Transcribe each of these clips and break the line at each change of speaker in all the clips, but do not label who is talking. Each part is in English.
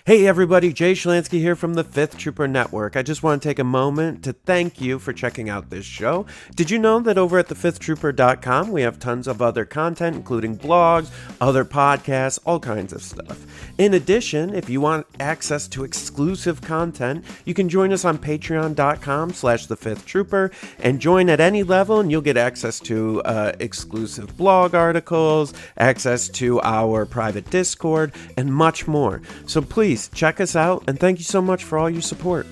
Hey everybody, Jay Schlansky here from the Fifth Trooper Network. I just want to take a moment to thank you for checking out this show. Did you know that over at thefifthtrooper.com we have tons of other content, including blogs, other podcasts, all kinds of stuff. In addition, if you want access to exclusive content, you can join us on patreon.com/thefifthtrooper and join at any level and you'll get access to exclusive blog articles, access to our private Discord, and much more. So please check us out, and thank you so much for all your support.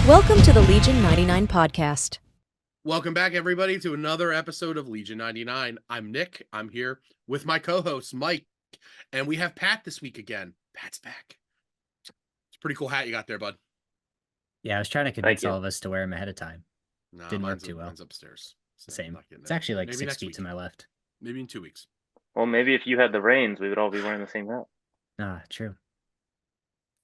Welcome to the Legion 99 podcast.
Welcome back, everybody, to another episode of Legion 99. I'm Nick. I'm here with my co-host, Mike, and we have Pat this week again. Pat's back. It's a pretty cool hat you got there, bud.
Yeah, I was trying to convince all of us to wear them ahead of time.
No,
Didn't work too well.
Mine's upstairs. So
same. It's actually like maybe 6 feet to my left.
Maybe in 2 weeks.
Well, maybe if you had the reins, we would all be wearing the same hat.
Ah, true.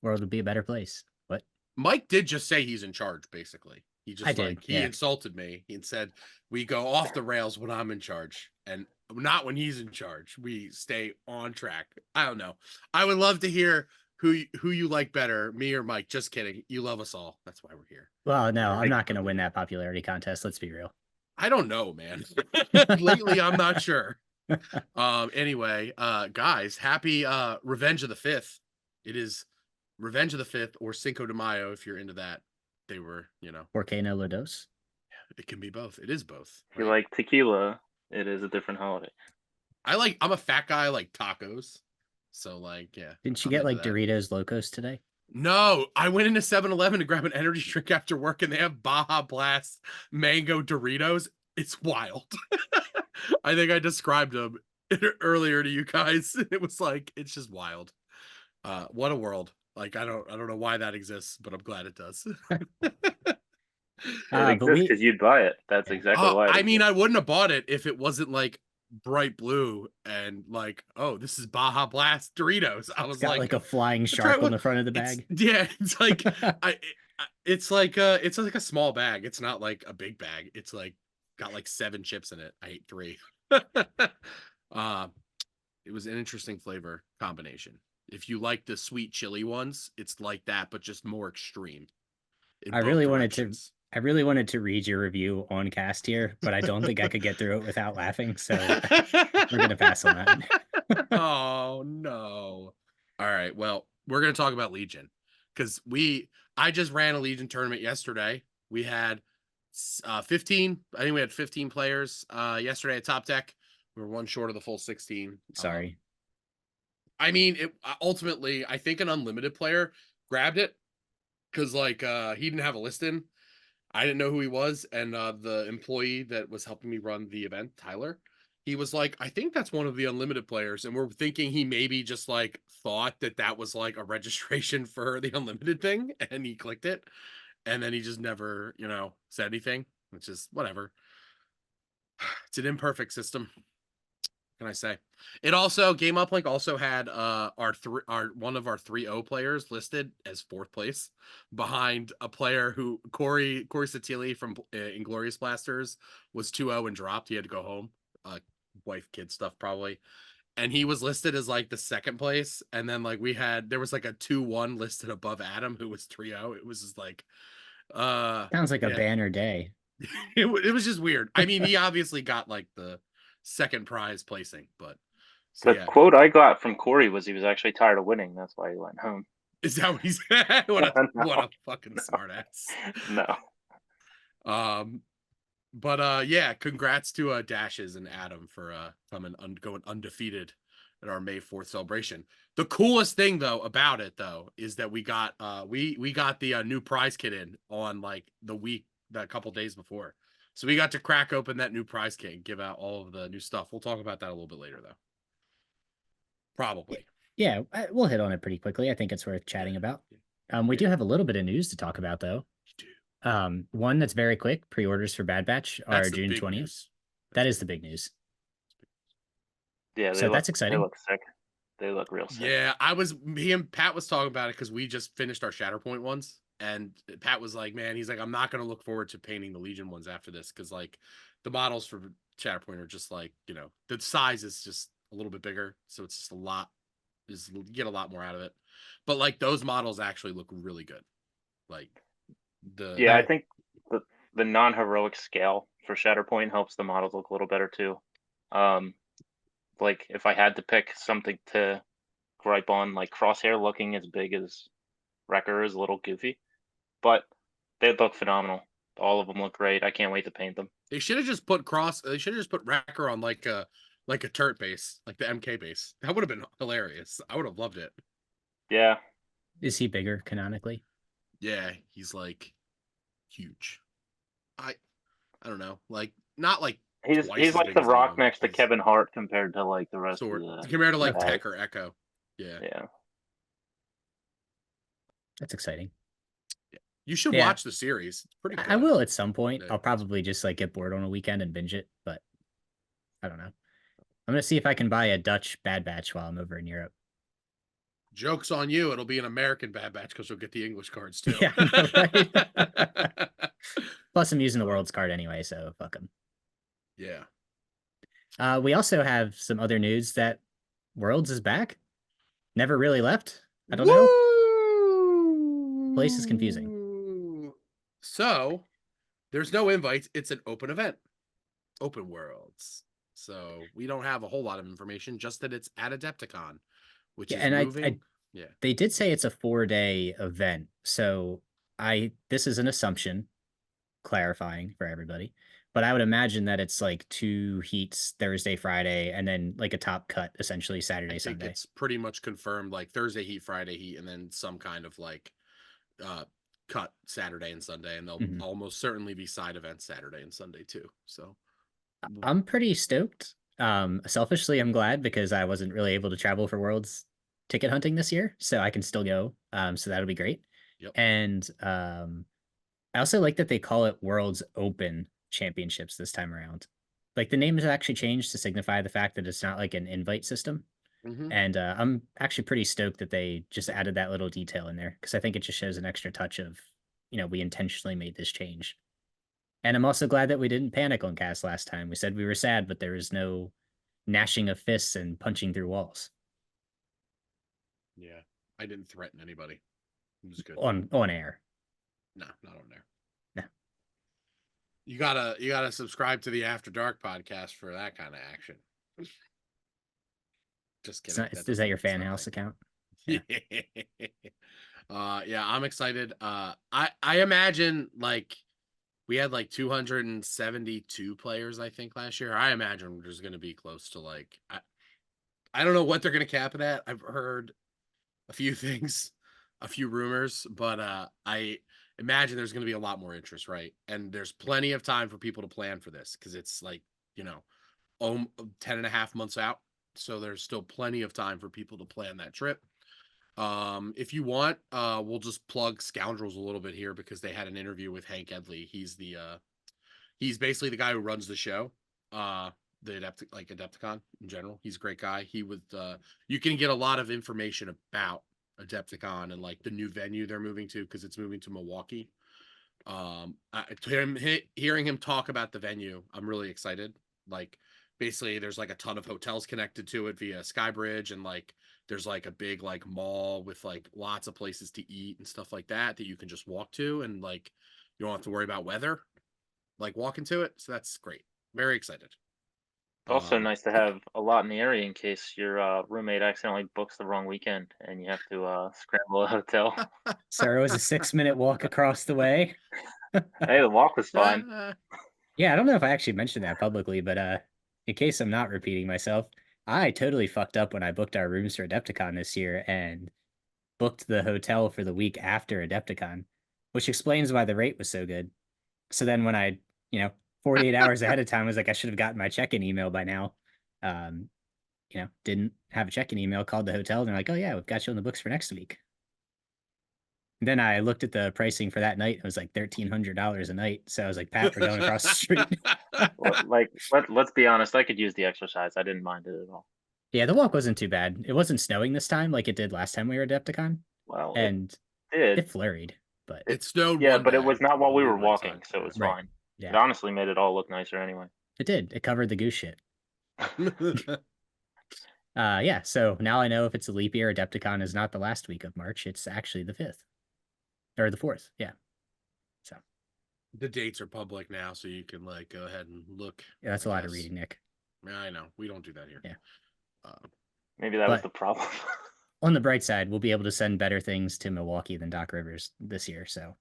World would be a better place. What?
Mike did just say he's in charge, basically. He just
he
insulted me and said we go off the rails when I'm in charge and not when he's in charge. We stay on track. I don't know. I would love to hear who you like better, me or Mike. Just kidding. You love us all. That's why we're here.
Well, no, I'm not going to win that popularity contest. Let's be real.
I don't know, man. Lately, I'm not sure. Anyway, guys, happy Revenge of the 5th. It is Revenge of the 5th or Cinco de Mayo if you're into that. They were,
Volcano Lodos.
It can be both. It is both.
If you like tequila, it is a different holiday.
I'm a fat guy. I like tacos. So yeah.
Didn't you get like Doritos Locos today?
No, I went into 7-Eleven to grab an energy drink after work and they have Baja Blast mango Doritos. It's wild. I think I described them earlier to you guys. It was it's just wild. What a world. I don't know why that exists, but I'm glad it does.
It exists because you'd buy it. That's exactly why.
I mean, I wouldn't have bought it if it wasn't bright blue and this is Baja Blast Doritos. I was
got like a flying shark on the front of the bag.
It's it's like a small bag. It's not like a big bag. It's got 7 chips in it. I ate 3. It was an interesting flavor combination. If you like the sweet chili ones, it's like that, but just more extreme.
I really wanted to read your review on cast here, but I don't think I could get through it without laughing. So we're going to pass on that.
Oh, no. All right. Well, we're going to talk about Legion because I just ran a Legion tournament yesterday. We had 15. I think we had 15 players yesterday at Top Deck. We were one short of the full 16.
Sorry.
I mean, ultimately, I think an unlimited player grabbed it because he didn't have a list in. I didn't know who he was, and the employee that was helping me run the event, Tyler, he was like, I think that's one of the unlimited players, and we're thinking he maybe just thought that was a registration for the unlimited thing, and he clicked it, and then he just never, said anything, which is whatever. It's an imperfect system. What can I say? It also Game Uplink also had one of our 3-0 players listed as 4th place behind a player who Corey Satili from Inglorious Blasters was 2-0 and dropped. He had to go home, wife kid stuff probably, and he was listed as the 2nd place. And then there was a 2-1 listed above Adam who was 3-0. It was just
sounds like a banner day.
it was just weird. I mean, he obviously got the 2nd prize placing, but
quote I got from Corey was he was actually tired of winning. That's why he went home.
Is that what he said? What a fucking smartass.
No.
But congrats to Dashes and Adam for going undefeated at our May 4th celebration. The coolest thing about it is that we got we got the new prize kit in on the couple days before. So we got to crack open that new prize kit and give out all of the new stuff. We'll talk about that a little bit later, though. Probably.
Yeah, we'll hit on it pretty quickly. I think it's worth chatting about. We do have a little bit of news to talk about, though. One that's very quick. Pre-orders for Bad Batch are June 20th. That is the big news.
Yeah,
that's exciting.
They look sick. They look real sick.
Yeah, me and Pat was talking about it because we just finished our Shatterpoint ones. And Pat was like, man, he's like, I'm not going to look forward to painting the Legion ones after this. Cause like the models for Shatterpoint are just like, you know, the size is just a little bit bigger. So it's just you get a lot more out of it. But like those models actually look really good. Like
I think the non-heroic scale for Shatterpoint helps the models look a little better too. Like if I had to pick something to gripe on, like Crosshair looking as big as Wrecker is a little goofy, but they look phenomenal. All of them look great. I can't wait to paint them.
they should have just put Wrecker on like a turret base, like the MK base. That would have been hilarious. I would have loved it.
Yeah.
Is he bigger canonically?
Yeah, he's like huge. I don't know, like not like
He's like the Rock next to Kevin Hart compared to like the rest of the
compared to like
guys.
Tech or Echo. Yeah.
That's exciting.
You should watch the series. It's pretty good.
I will at some point.
Yeah.
I'll probably just like get bored on a weekend and binge it, but I don't know. I'm gonna see if I can buy a Dutch Bad Batch while I'm over in Europe.
Joke's on you. It'll be an American Bad Batch because you'll get the English cards too.
Yeah, I know, right? Plus, I'm using the Worlds card anyway, so fuck them.
Yeah.
We also have some other news that Worlds is back. Never really left. I don't know. Place is confusing.
So there's no invites. It's an open event. Open Worlds. So we don't have a whole lot of information, just that it's at Adepticon, which is moving.
They did say it's a 4-day event. So this is an assumption, clarifying for everybody. But I would imagine that it's like 2 heats, Thursday, Friday, and then like a top cut, essentially Saturday, Sunday. I think
it's pretty much confirmed, like Thursday heat, Friday heat, and then some kind of like cut Saturday and Sunday, and they'll almost certainly be side events Saturday and Sunday too. So
I'm pretty stoked. Selfishly, I'm glad because I wasn't really able to travel for Worlds ticket hunting this year, so I can still go. So that'll be great.
Yep.
And I also like that they call it Worlds Open Championships this time around. Like the name has actually changed to signify the fact that it's not like an invite system. And I'm actually pretty stoked that they just added that little detail in there because I think it just shows an extra touch of, we intentionally made this change. And I'm also glad that we didn't panic on cast last time. We said we were sad, but there was no gnashing of fists and punching through walls.
Yeah, I didn't threaten anybody. It was good.
On air.
No, not on air.
No.
You gotta subscribe to the After Dark podcast for that kind of action. Just kidding.
Is that your fan house account?
Yeah. Yeah, I'm excited. I imagine like we had like 272 players, I think, last year. I imagine there's going to be close to like I don't know what they're going to cap it at. I've heard a few things, a few rumors, but I imagine there's going to be a lot more interest, right? And there's plenty of time for people to plan for this because it's like 10.5 months out. So there's still plenty of time for people to plan that trip. If you want, we'll just plug Scoundrels a little bit here because they had an interview with Hank Edley. He's basically the guy who runs the show, the Adepticon in general. He's a great guy. You can get a lot of information about Adepticon and like the new venue they're moving to because it's moving to Milwaukee. Hearing him talk about the venue, I'm really excited. Like basically there's like a ton of hotels connected to it via Skybridge, and like there's like a big like mall with like lots of places to eat and stuff like that you can just walk to, and like you don't have to worry about weather like walking to it. So that's great. Very excited.
Also nice to have a lot in the area in case your roommate accidentally books the wrong weekend and you have to scramble a hotel.
So it was a 6-minute walk across the way.
Hey, the walk was fine.
Yeah, I don't know if I actually mentioned that publicly, but in case I'm not repeating myself, I totally fucked up when I booked our rooms for Adepticon this year and booked the hotel for the week after Adepticon, which explains why the rate was so good. So then when I, 48 hours ahead of time, I was like, I should have gotten my check-in email by now. Didn't have a check-in email, called the hotel, and they're like, oh yeah, we've got you on the books for next week. And then I looked at the pricing for that night. It was like $1,300 a night. So I was like, Pat, we're going across the street.
Let's be honest. I could use the exercise. I didn't mind it at all.
Yeah, the walk wasn't too bad. It wasn't snowing this time like it did last time we were at Adepticon.
Well,
and
it
flurried. but
It snowed
Yeah,
one
but it
day,
was not
but
while we
we
were
were
walking,
inside.
so it was
Right.
fine. It
yeah,
honestly made it all look nicer anyway.
it did. It covered the goose shit.
Yeah.
Yeah. So now I know if it's a leap year, Adepticon is not the last week of March. It's actually the 5th or the 4th. Yeah. So
The dates are public now, so you can like go ahead and look.
yeah, that's
I
a lot of
guess.
reading, Nick.
Yeah, I know. We don't do that here.
Yeah.
Maybe that was
But-
the problem.
On the bright side, we'll be able to send better things to Milwaukee than Doc Rivers this year. So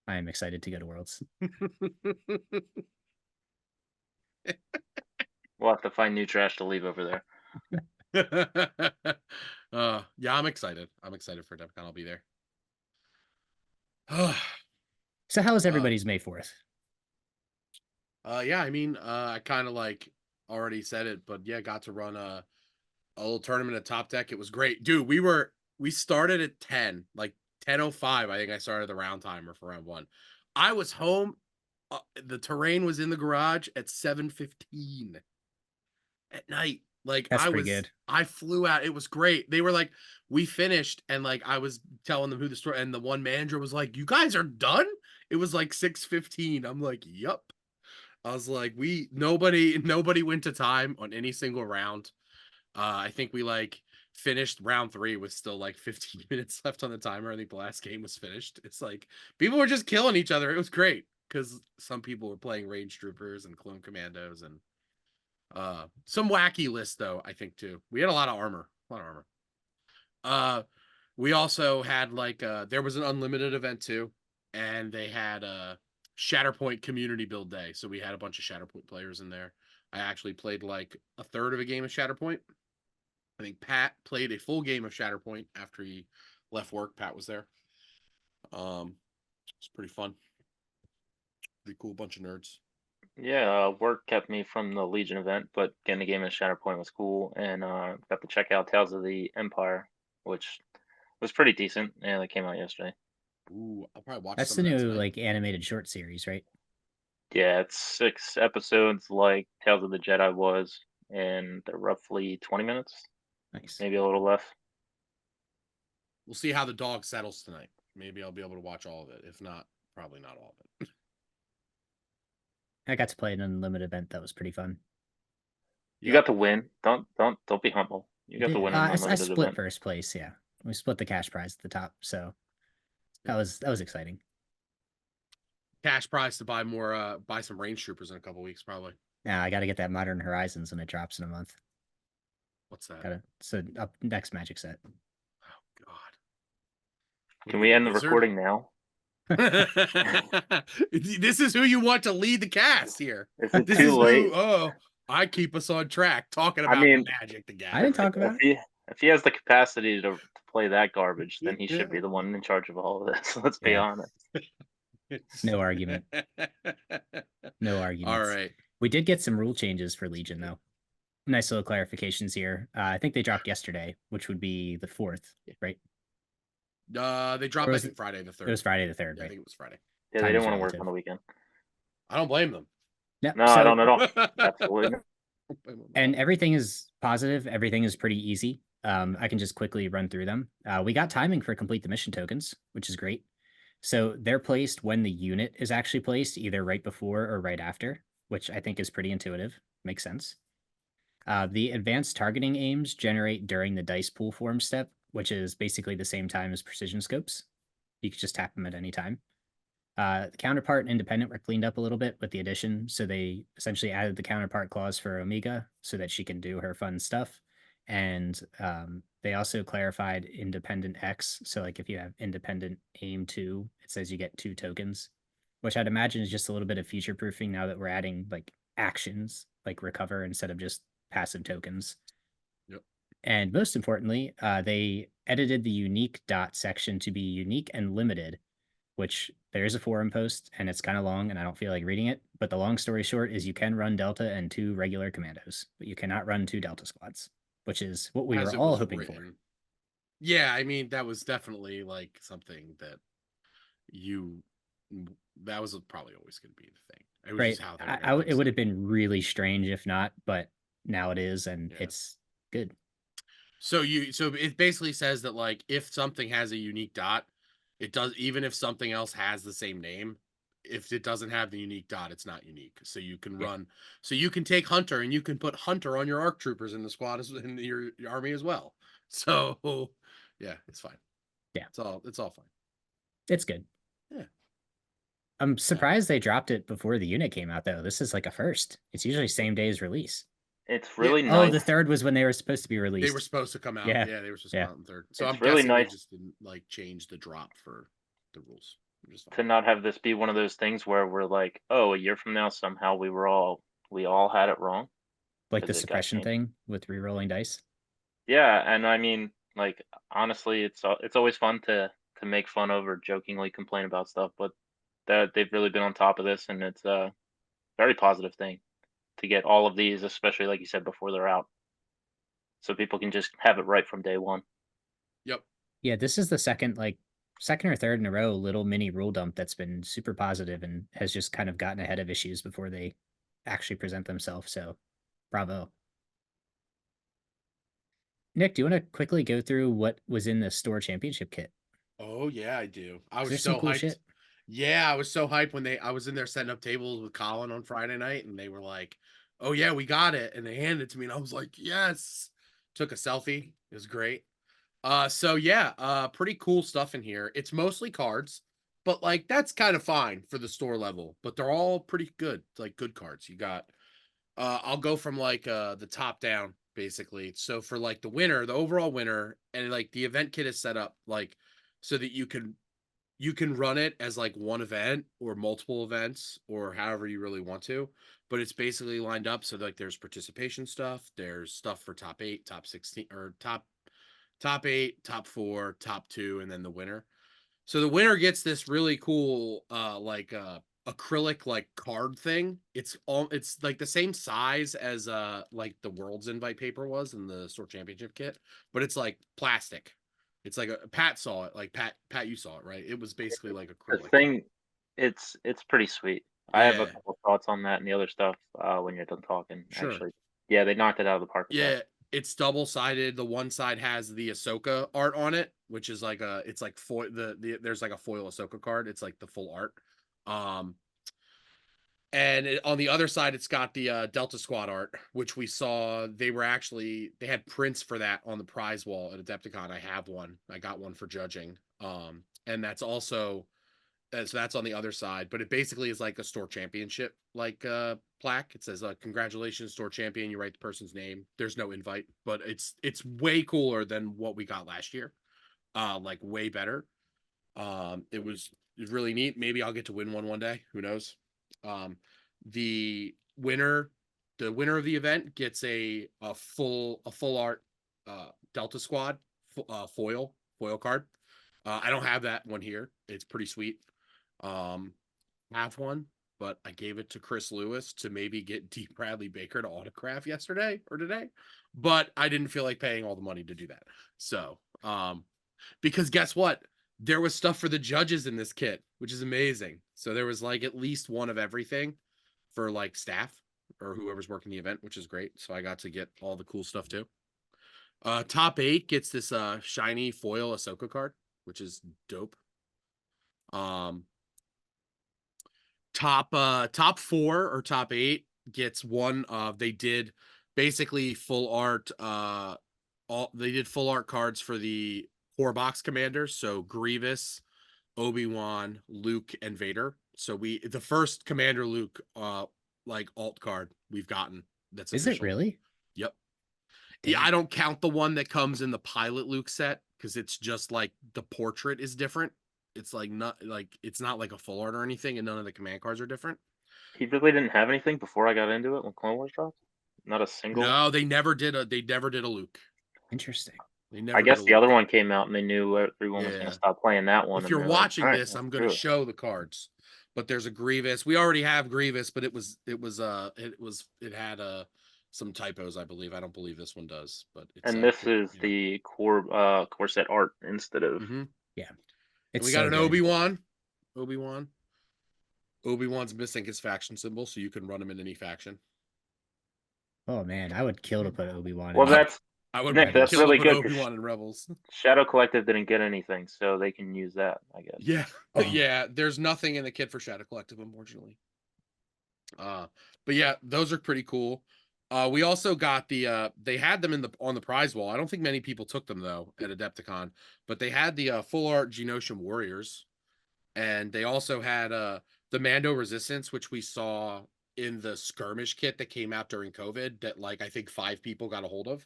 I am excited to go to Worlds.
We'll have to find new trash to leave over there.
Yeah, I'm excited. I'm excited for DevCon. I'll be there.
So how was everybody's May 4th?
Yeah, I mean, I kind of like already said it, but yeah, got to run a little tournament at Top Deck. It was great. Dude, we started at 10, like 10:05. I think I started the round timer for round 1. I was home. The terrain was in the garage at 7:15 at night. Like
That's pretty good.
I flew out. It was great. They were like, we finished, and like I was telling them who the story, and the one manager was like, "You guys are done?" It was like 6:15. I'm like, "Yup." I was like, nobody went to time on any single round. I think we like finished round 3 with still like 15 minutes left on the timer. I think the last game was finished. It's like people were just killing each other. It was great because some people were playing range troopers and clone commandos and some wacky lists though, I think too. We had a lot of armor. We also had like there was an unlimited event too, and they had a Shatterpoint community build day. So we had a bunch of Shatterpoint players in there. I actually played like a third of a game of Shatterpoint. I think Pat played a full game of Shatterpoint after he left work. Pat was there. It's pretty fun. Pretty cool bunch of nerds.
Yeah, work kept me from the Legion event, but getting a game of Shatterpoint was cool, and got to check out Tales of the Empire, which was pretty decent. Yeah, that came out yesterday.
Ooh, I'll probably watch
That's
some
the
of that
new
tonight.
like animated short series, right?
Yeah, it's 6 episodes like Tales of the Jedi was, and they're roughly 20 minutes,
Nice.
maybe a little less.
We'll see how the dog settles tonight. Maybe I'll be able to watch all of it. If not, probably not all of it.
I got to play an unlimited event that was pretty fun.
You got to win. Don't be humble. You got to win an
I
unlimited
split
event.
first place. Yeah, we split the cash prize at the top, so that was exciting.
Cash prize to buy more, buy some range troopers in a couple weeks, probably.
Now I got to get that Modern Horizons when it drops in a month.
What's that?
So up next Magic set.
Oh God.
Can we end the recording now?
This is who you want to lead the cast here.
Is it
This
too
is
late?
who. I keep us on track talking about
mean,
Magic together.
I didn't talk about it.
If he has the capacity to play that garbage, then he should be the one in charge of all of this. Let's be
Yeah.
honest.
No argument. No arguments.
All right.
We did get some rule changes for Legion though. Nice little clarifications here. I think they dropped yesterday, which would be the 4th, right?
They dropped
Or
I
was
think Friday the 3rd.
It was Friday the 3rd,
Yeah, I
right?
think it was Friday.
Yeah,
Time
they
is
didn't want to work
relative.
on the weekend.
I don't blame them.
Yeah,
No, I don't at all. Absolutely. not.
And everything is positive. Everything is pretty easy. I can just quickly run through them. We got timing for complete the mission tokens, which is great. So they're placed when the unit is actually placed, either right before or right after, which I think is pretty intuitive. Makes sense. The advanced targeting aims generate during the dice pool form step, which is basically the same time as precision scopes. You can just tap them at any time. The counterpart and independent were cleaned up a little bit with the addition. So they essentially added the counterpart clause for Omega so that she can do her fun stuff. And they also clarified independent X. So like if you have independent aim 2, it says you get 2 tokens, which I'd imagine is just a little bit of future proofing now that we're adding like actions like recover instead of just passive tokens.
Yep.
And most importantly, they edited the unique dot section to be unique and limited, which there is a forum post and it's kind of long and I don't feel like reading it. But the long story short is you can run Delta and 2 regular commandos, but you cannot run 2 Delta squads, which is what we
As
were
it
all
was
hoping for.
written. Yeah, I mean, that was definitely like something that that was probably always going to be the thing. It was
Right.
just how they were gonna
It
fix
would have been really strange if not, but now it is, and
Yeah.
it's good.
So it basically says that like if something has a unique dot, It does, even if something else has the same name, if it doesn't have the unique dot, it's not unique. So you can run, so you can take Hunter and you can put Hunter on your ARC troopers in the squad in your army as well. So yeah, it's fine.
Yeah.
It's all fine.
It's good.
Yeah.
I'm surprised they dropped it before the unit came out though. This is like a first. It's usually same day as release.
It's really
Oh,
nice.
the third was when they were supposed to be released.
They were supposed to come out.
Yeah.
They were supposed to come out in third. So
It's
I'm
really
guessing they
nice
just didn't like change the drop for the rules.
to not have this be one of those things where we're like, oh, a year from now somehow we all had it wrong.
Like the
'cause it got
suppression
changed.
thing with re-rolling dice.
Yeah, and I mean, like honestly, it's always fun to make fun of or jokingly complain about stuff, but that they've really been on top of this, and it's a very positive thing to get all of these, especially like you said before they're out, so people can just have it right from day one.
Yep.
Yeah, this is the second or third in a row little mini rule dump that's been super positive and has just kind of gotten ahead of issues before they actually present themselves. So bravo. Nick, do you want to quickly go through what was in the store championship kit?
Oh yeah, I do. I was
There's some
so
cool
hyped.
shit.
Yeah, I was so hyped when I was in there setting up tables with Colin on Friday night, and they were like, "Oh yeah, we got it," and they handed it to me, and I was like, "Yes!" Took a selfie. It was great. So yeah, pretty cool stuff in here. It's mostly cards, but like that's kind of fine for the store level. But they're all pretty good, like good cards. You got. I'll go from like the top down basically. So for like the winner, the overall winner, and like the event kit is set up like so that you can run it as like one event or multiple events or however you really want to, but it's basically lined up so like there's participation stuff, there's stuff for top 8, top 16, or top 8, top 4, top 2, and then the winner. So the winner gets this really cool acrylic like card thing. It's like the same size as like the world's invite paper was in the store championship kit, but it's like plastic. It's like a Pat saw it, like Pat, you saw it, right? It was basically like
The
acrylic.
thing, it's pretty sweet. I have a
Yeah,
couple thoughts on that and the other stuff when you're done talking.
sure.
Actually, yeah, they knocked it out of the park with that.
Yeah, it's double-sided. The one side has the Ahsoka art on it, which is like it's like foil there's like a foil Ahsoka card. It's like the full art. Um and on the other side it's got the Delta Squad art, which we saw they had prints for that on the prize wall at Adepticon. I have one. I got one for judging. And that's also so that's on the other side, but it basically is like a store championship like plaque. It says congratulations store champion, you write the person's name. There's no invite, but it's way cooler than what we got last year. Like way better. It was really neat. Maybe I'll get to win one day, who knows. um the winner of the event gets a full art Delta Squad foil card. I don't have that one here. It's pretty sweet. Have one, but I gave it to Chris Lewis to maybe get D. Bradley Baker to autograph yesterday or today, but I didn't feel like paying all the money to do that. So, because guess what? There was stuff for the judges in this kit, which is amazing. So there was like at least one of everything for like staff or whoever's working the event, which is great. So I got to get all the cool stuff too. Top 8 gets this shiny foil Ahsoka card, which is dope. Top 4 or top 8 gets one of they did basically full art they did full art cards for the core box commanders, so Grievous, Obi-Wan, Luke, and Vader. So the first Commander Luke like alt card we've gotten that's
Is
official.
it really?
Yep.
Damn.
Yeah, I don't count the one that comes in the pilot Luke set because it's just like the portrait is different. It's like not like it's not like a full art or anything, and none of the command cards are different.
He really didn't have anything before I got into it when Clone Wars dropped. Not a single.
No, they never did a Luke.
Interesting.
They never
I
did a
guess the
Luke.
other one came out and they knew everyone was going
Yeah.
to stop playing that one.
If
and
you're
they're like,
watching
"All right,
this,
let's
I'm going
do
to
it."
show the cards. But there's a Grievous. We already have Grievous, but it had some typos, I believe. I don't believe this one does, but it's
And this is
you know.
the core set art instead of.
Yeah.
And
It's
we got
so
an
good.
Obi-Wan. Obi-Wan's missing his faction symbol, so you can run him in any faction.
Oh man, I would kill to put Obi-Wan
Well,
in there.
I would
Nick, that's
kill
really
him with
good because
Obi-Wan and Rebels.
Shadow Collective didn't get anything, so they can use that, I guess.
Yeah, yeah. There's nothing in the kit for Shadow Collective, unfortunately. But yeah, those are pretty cool. We also got the they had them on the prize wall. I don't think many people took them though at Adepticon, but they had the full art Geonosian Warriors, and they also had the Mando Resistance, which we saw in the skirmish kit that came out during COVID that like I think 5 people got a hold of.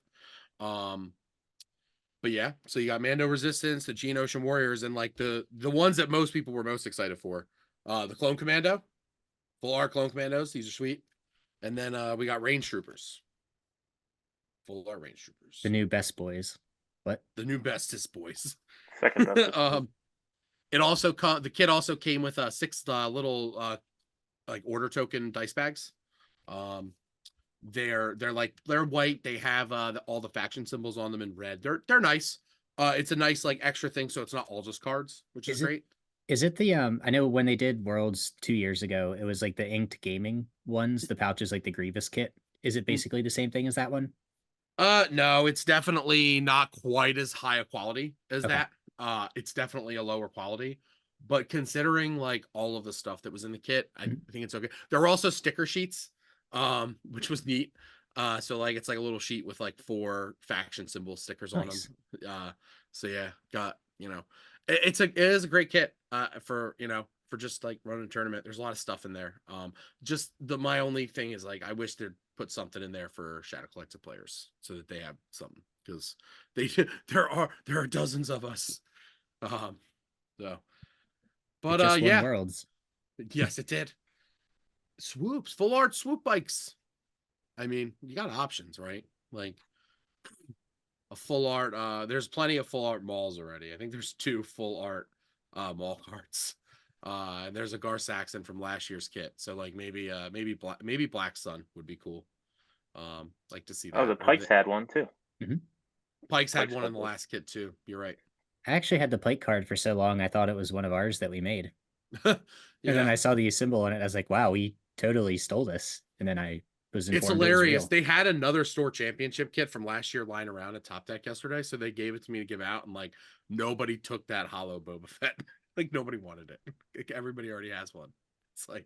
But yeah, so you got Mando Resistance, the Geonosian Warriors, and like the ones that most people were most excited for. The Clone Commando, full art Clone Commandos, these are sweet. And then we got Range Troopers. Full art Range Troopers.
The new best boys. What?
The new bestest boys.
Second best.
It also the kit also came with 6 little like order token dice bags. They're white. They have all the faction symbols on them in red. They're nice. It's a nice like extra thing, so it's not all just cards, which is great.
Is it the I know when they did Worlds 2 years ago, it was like the inked gaming ones, the pouches like the Grievous kit. Is it basically the same thing as that one?
No, it's definitely not quite as high a quality as
Okay.
that. It's definitely a lower quality, but considering like all of the stuff that was in the kit, I think it's okay. There were also sticker sheets, which was neat. So like it's like a little sheet with like 4 faction symbol stickers on them. So yeah, got it is a great kit for for just like running a tournament. There's a lot of stuff in there. Just my only thing is like I wish they'd put something in there for Shadow Collective players so that they have something, because there are dozens of us. So but
It just won
yeah.
Worlds.
Yes, it did. Swoops, full art swoop bikes. I mean, you got options, right? Like a full art there's plenty of full art malls already. I think there's 2 full art mall cards. And there's a Gar Saxon from last year's kit. So like maybe Black Sun would be cool. Like to see that.
Oh, the Pikes had one too.
Pikes had one in the last kit too. You're right.
I actually had the Pike card for so long, I thought it was one of ours that we made.
Yeah.
And then I saw the symbol on it. I was like, wow, we totally stole this. And then I was informed
It's hilarious. They had another store championship kit from last year lying around at Top Deck yesterday, so they gave it to me to give out, and like nobody took that hollow Boba Fett. Like nobody wanted it. Like, everybody already has one. It's like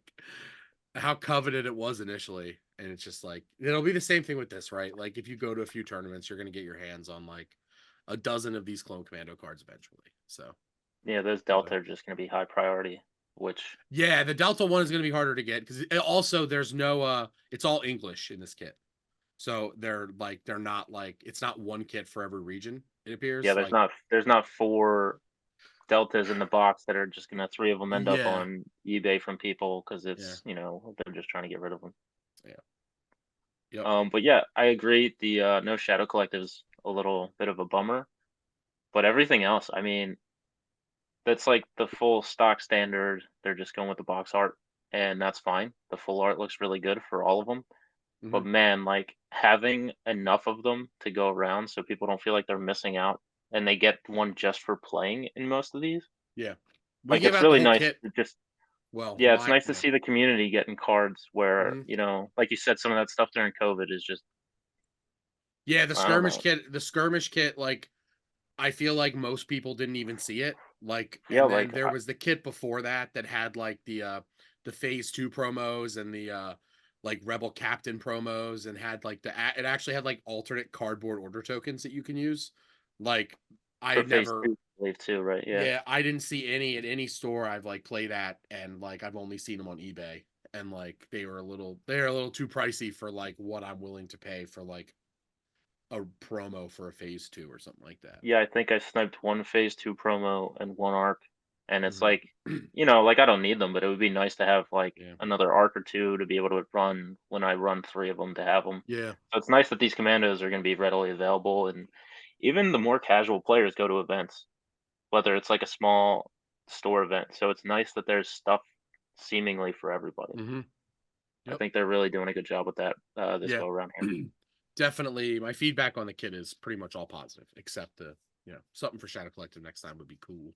how coveted it was initially, and it's just like it'll be the same thing with this, right? Like if you go to a few tournaments, you're gonna get your hands on like a dozen of these Clone Commando cards eventually. So
yeah, those Delta are just going to be high priority. Which
yeah, the Delta one is going to be harder to get because also there's no it's all English in this kit, so they're not like it's not one kit for every region. It appears.
Yeah, there's not 4 Deltas in the box that are just gonna 3 of them end up on eBay from people because it's they're just trying to get rid of them.
Yeah. Yep.
But yeah, I agree. The no Shadow Collective is a little bit of a bummer, but everything else, I mean, that's like the full stock standard. They're just going with the box art, and that's fine. The full art looks really good for all of them. But man, like having enough of them to go around so people don't feel like they're missing out and they get one just for playing in most of these.
Yeah.
Like it's really nice to just it's nice to see the community getting cards where, like you said, some of that stuff during COVID is just
the skirmish kit, like I feel like most people didn't even see it. Like, and then there was the kit before that had like the phase 2 promos and the like Rebel Captain promos, and had like it actually had like alternate cardboard order tokens that you can use. Like I never
wave 2, right?
Yeah, I didn't see any at any store I've like played at, and like I've only seen them on eBay, and like they're a little too pricey for like what I'm willing to pay for like a promo for a phase 2 or something like that.
Yeah, I think I sniped 1 phase 2 promo and 1 arc, and it's like, like I don't need them, but it would be nice to have like another arc or 2 to be able to run when I run 3 of them to have them.
Yeah.
So it's nice that these commandos are going to be readily available, and even the more casual players go to events, whether it's like a small store event. So it's nice that there's stuff seemingly for everybody. I think they're really doing a good job with that this go around here.
Definitely, my feedback on the kit is pretty much all positive, except the something for Shadow Collective next time would be cool.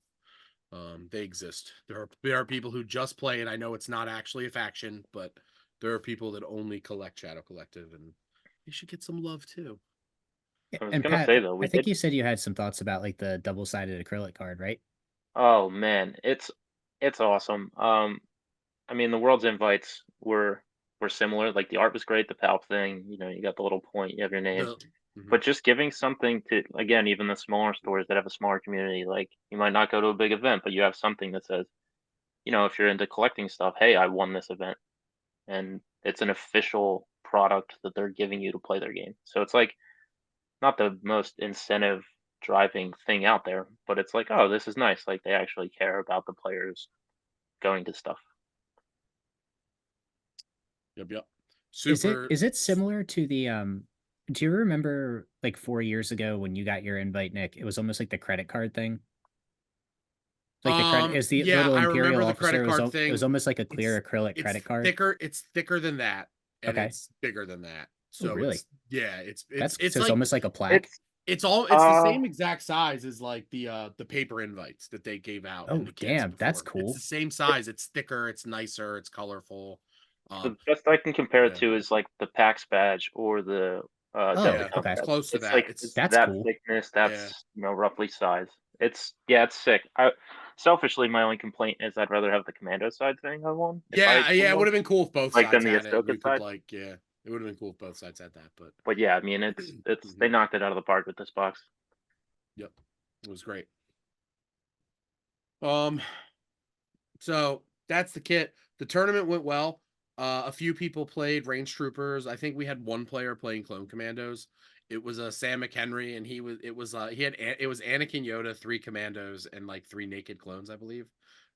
They exist. There are people who just play, and I know it's not actually a faction, but there are people that only collect Shadow Collective, and they should get some love too.
I was
And
gonna
Pat,
say though,
I
we
think
did.
you said you had some thoughts about like the double-sided acrylic card, right?
Oh man, it's awesome. I mean, the world's invites were similar. Like the art was great, the palp thing. You know, you got the little point, you have your name.
The Mhm.
But just giving something to, again, even the smaller stores that have a smaller community, like you might not go to a big event, but you have something that says, you know, if you're into collecting stuff, hey, I won this event, and it's an official product that they're giving you to play their game. So it's like not the most incentive driving thing out there, but it's like, oh, this is nice. Like they actually care about the players going to stuff.
Yep.
Is it
Super.
is it similar to the do you remember like 4 years ago when you got your invite, Nick? It was almost like the credit card thing. Like the credit is the
Yeah,
little
I
imperial
remember the
officer
credit card
it was
thing.
almost like a clear
It's
acrylic
it's
credit card.
thicker. It's thicker than that, and
Okay.
it's bigger than that.
Oh,
So
really?
it's yeah,
That's
it's
so it's
like
almost like a plaque.
It's
it's the
uh
same exact size as like the paper invites that they gave out in
Oh,
the kits
damn, that's
before. It's the
cool.
same size. It's thicker. It's nicer. It's colorful.
the
Um,
best I can compare it
yeah,
to is like the PAX badge or the Delta
Oh,
yeah,
Cup
okay.
it's
badge.
close to
It's
that.
like
It's
it's
That's
that
cool.
thickness,
yeah.
that's roughly size. It's yeah, it's sick. I selfishly my only complaint is I'd rather have the commando side thing I won if I
Yeah, it
won,
would have been cool if both
like than
sides
the
had it. We
Ahsoka
could
side.
like, yeah, it would have been cool if both sides had that. But
But yeah, I mean it's they
Mhm.
knocked it out of the park with this box.
Yep, it was great. Um, so that's the kit. The tournament went well. A few people played range troopers. I think we had one player playing clone commandos. It was Sam McHenry, and it was Anakin Yoda, three commandos, and like three naked clones, I believe.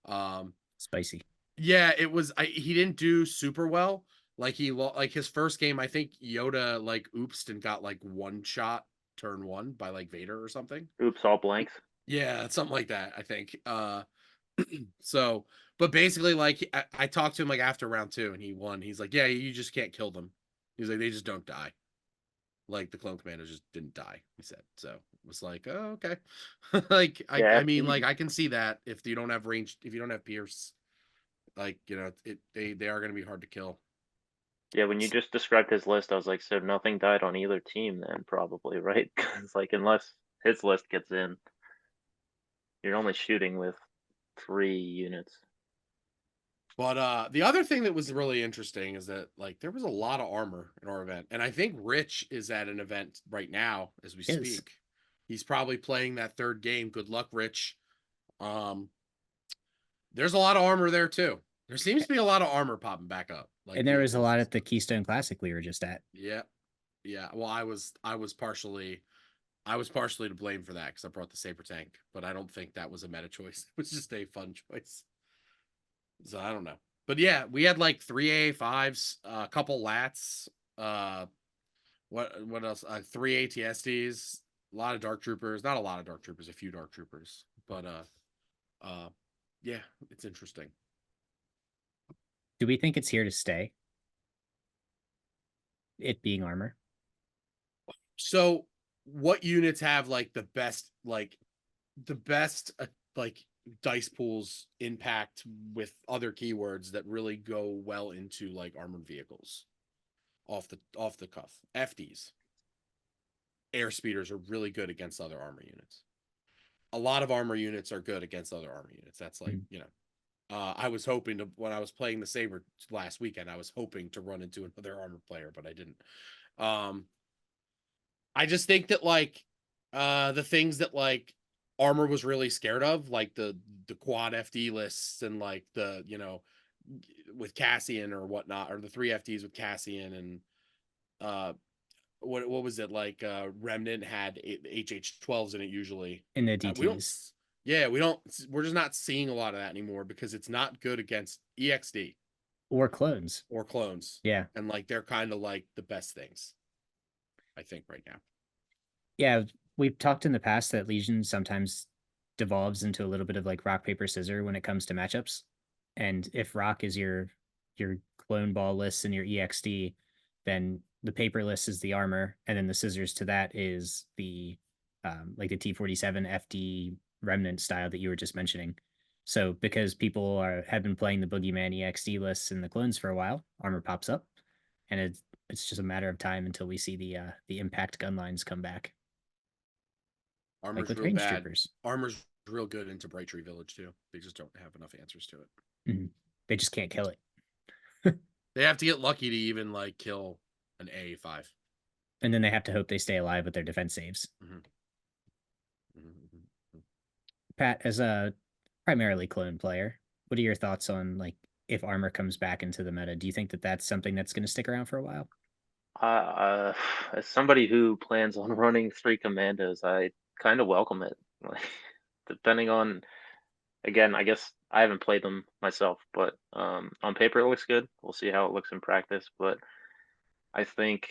Um,
Spicy.
Yeah, he didn't do super well. Like like his first game, I think Yoda like oopsed and got like one shot turn one by like Vader or something.
Oops, all blanks.
Yeah, something like that, I think. So but basically like I talked to him like after round two and he won. He's like, yeah, you just can't kill them. He's like, they just don't die. Like the clone commander just didn't die, he said. So it was like, oh, okay. Like
Yeah,
I mean, like I can see that if you don't have range, if you don't have Pierce, like they are going to be hard to kill.
yeah, when you just described his list, I was like, so nothing died on either team then, probably, right? It's like unless his list gets in, you're only shooting with 3 units.
But the other thing that was really interesting is that like there was a lot of armor in our event, and I think Rich is at an event right now as we
Is.
speak. He's probably playing that third game. Good luck, Rich. Um, there's a lot of armor there too. There seems to be a lot of armor popping back up, like
And there was a
vehicles
lot
and
at the
stuff.
Keystone Classic we were just at.
Yeah, yeah. Well, I was partially to blame for that because I brought the saber tank, but I don't think that was a meta choice. It was just a fun choice. So I don't know. But yeah, we had like three A5s, a couple lats, uh what else? Three ATSDs, a lot of dark troopers, not a lot of dark troopers, a few dark troopers. But uh yeah, it's interesting.
Do we think it's here to stay? It being armor?
So what units have like the best like dice pools impact with other keywords that really go well into like armored vehicles off the cuff? FDs. Air speeders are really good against other armor units. A lot of armor units are good against other armor units. That's like,
Mhm.
I was hoping to, when I was playing the Saber last weekend, I was hoping to run into another armor player, but I didn't. Um, I just think that like, the things that like armor was really scared of, like the quad FD lists and like with Cassian or whatnot, or the three FDs with Cassian and, uh, what was it like Remnant had HH12s in it usually.
In the
We don't
DTs.
Yeah, we're just not seeing a lot of that anymore because it's not good against EXD
Or clones.
or clones.
Yeah.
And like they're kind of like the best things I think right now.
Yeah. We've talked in the past that Legion sometimes devolves into a little bit of like rock, paper, scissor when it comes to matchups. And if rock is your clone ball list and your EXD, then the paper list is the armor, and then the scissors to that is the like the T47 FD remnant style that you were just mentioning. So because people have been playing the Boogeyman EXD lists and the clones for a while, armor pops up, and it's just a matter of time until we see the impact gun lines come back.
Armor's
with
real
range
bad.
troopers.
Armor's real good into Bright Tree Village too. They just don't have enough answers to it.
Mm-hmm. They just can't kill it.
They have to get lucky to even like kill an A5.
And then they have to hope they stay alive with their defense saves.
Mm-hmm. Mm-hmm.
Pat, as a primarily clone player, what are your thoughts on like if armor comes back into the meta? Do you think that that's something that's going to stick around for a while?
As somebody who plans on running 3 commandos, I kind of welcome it. Like, depending on, again, I guess I haven't played them myself, but on paper it looks good. We'll see how it looks in practice, but I think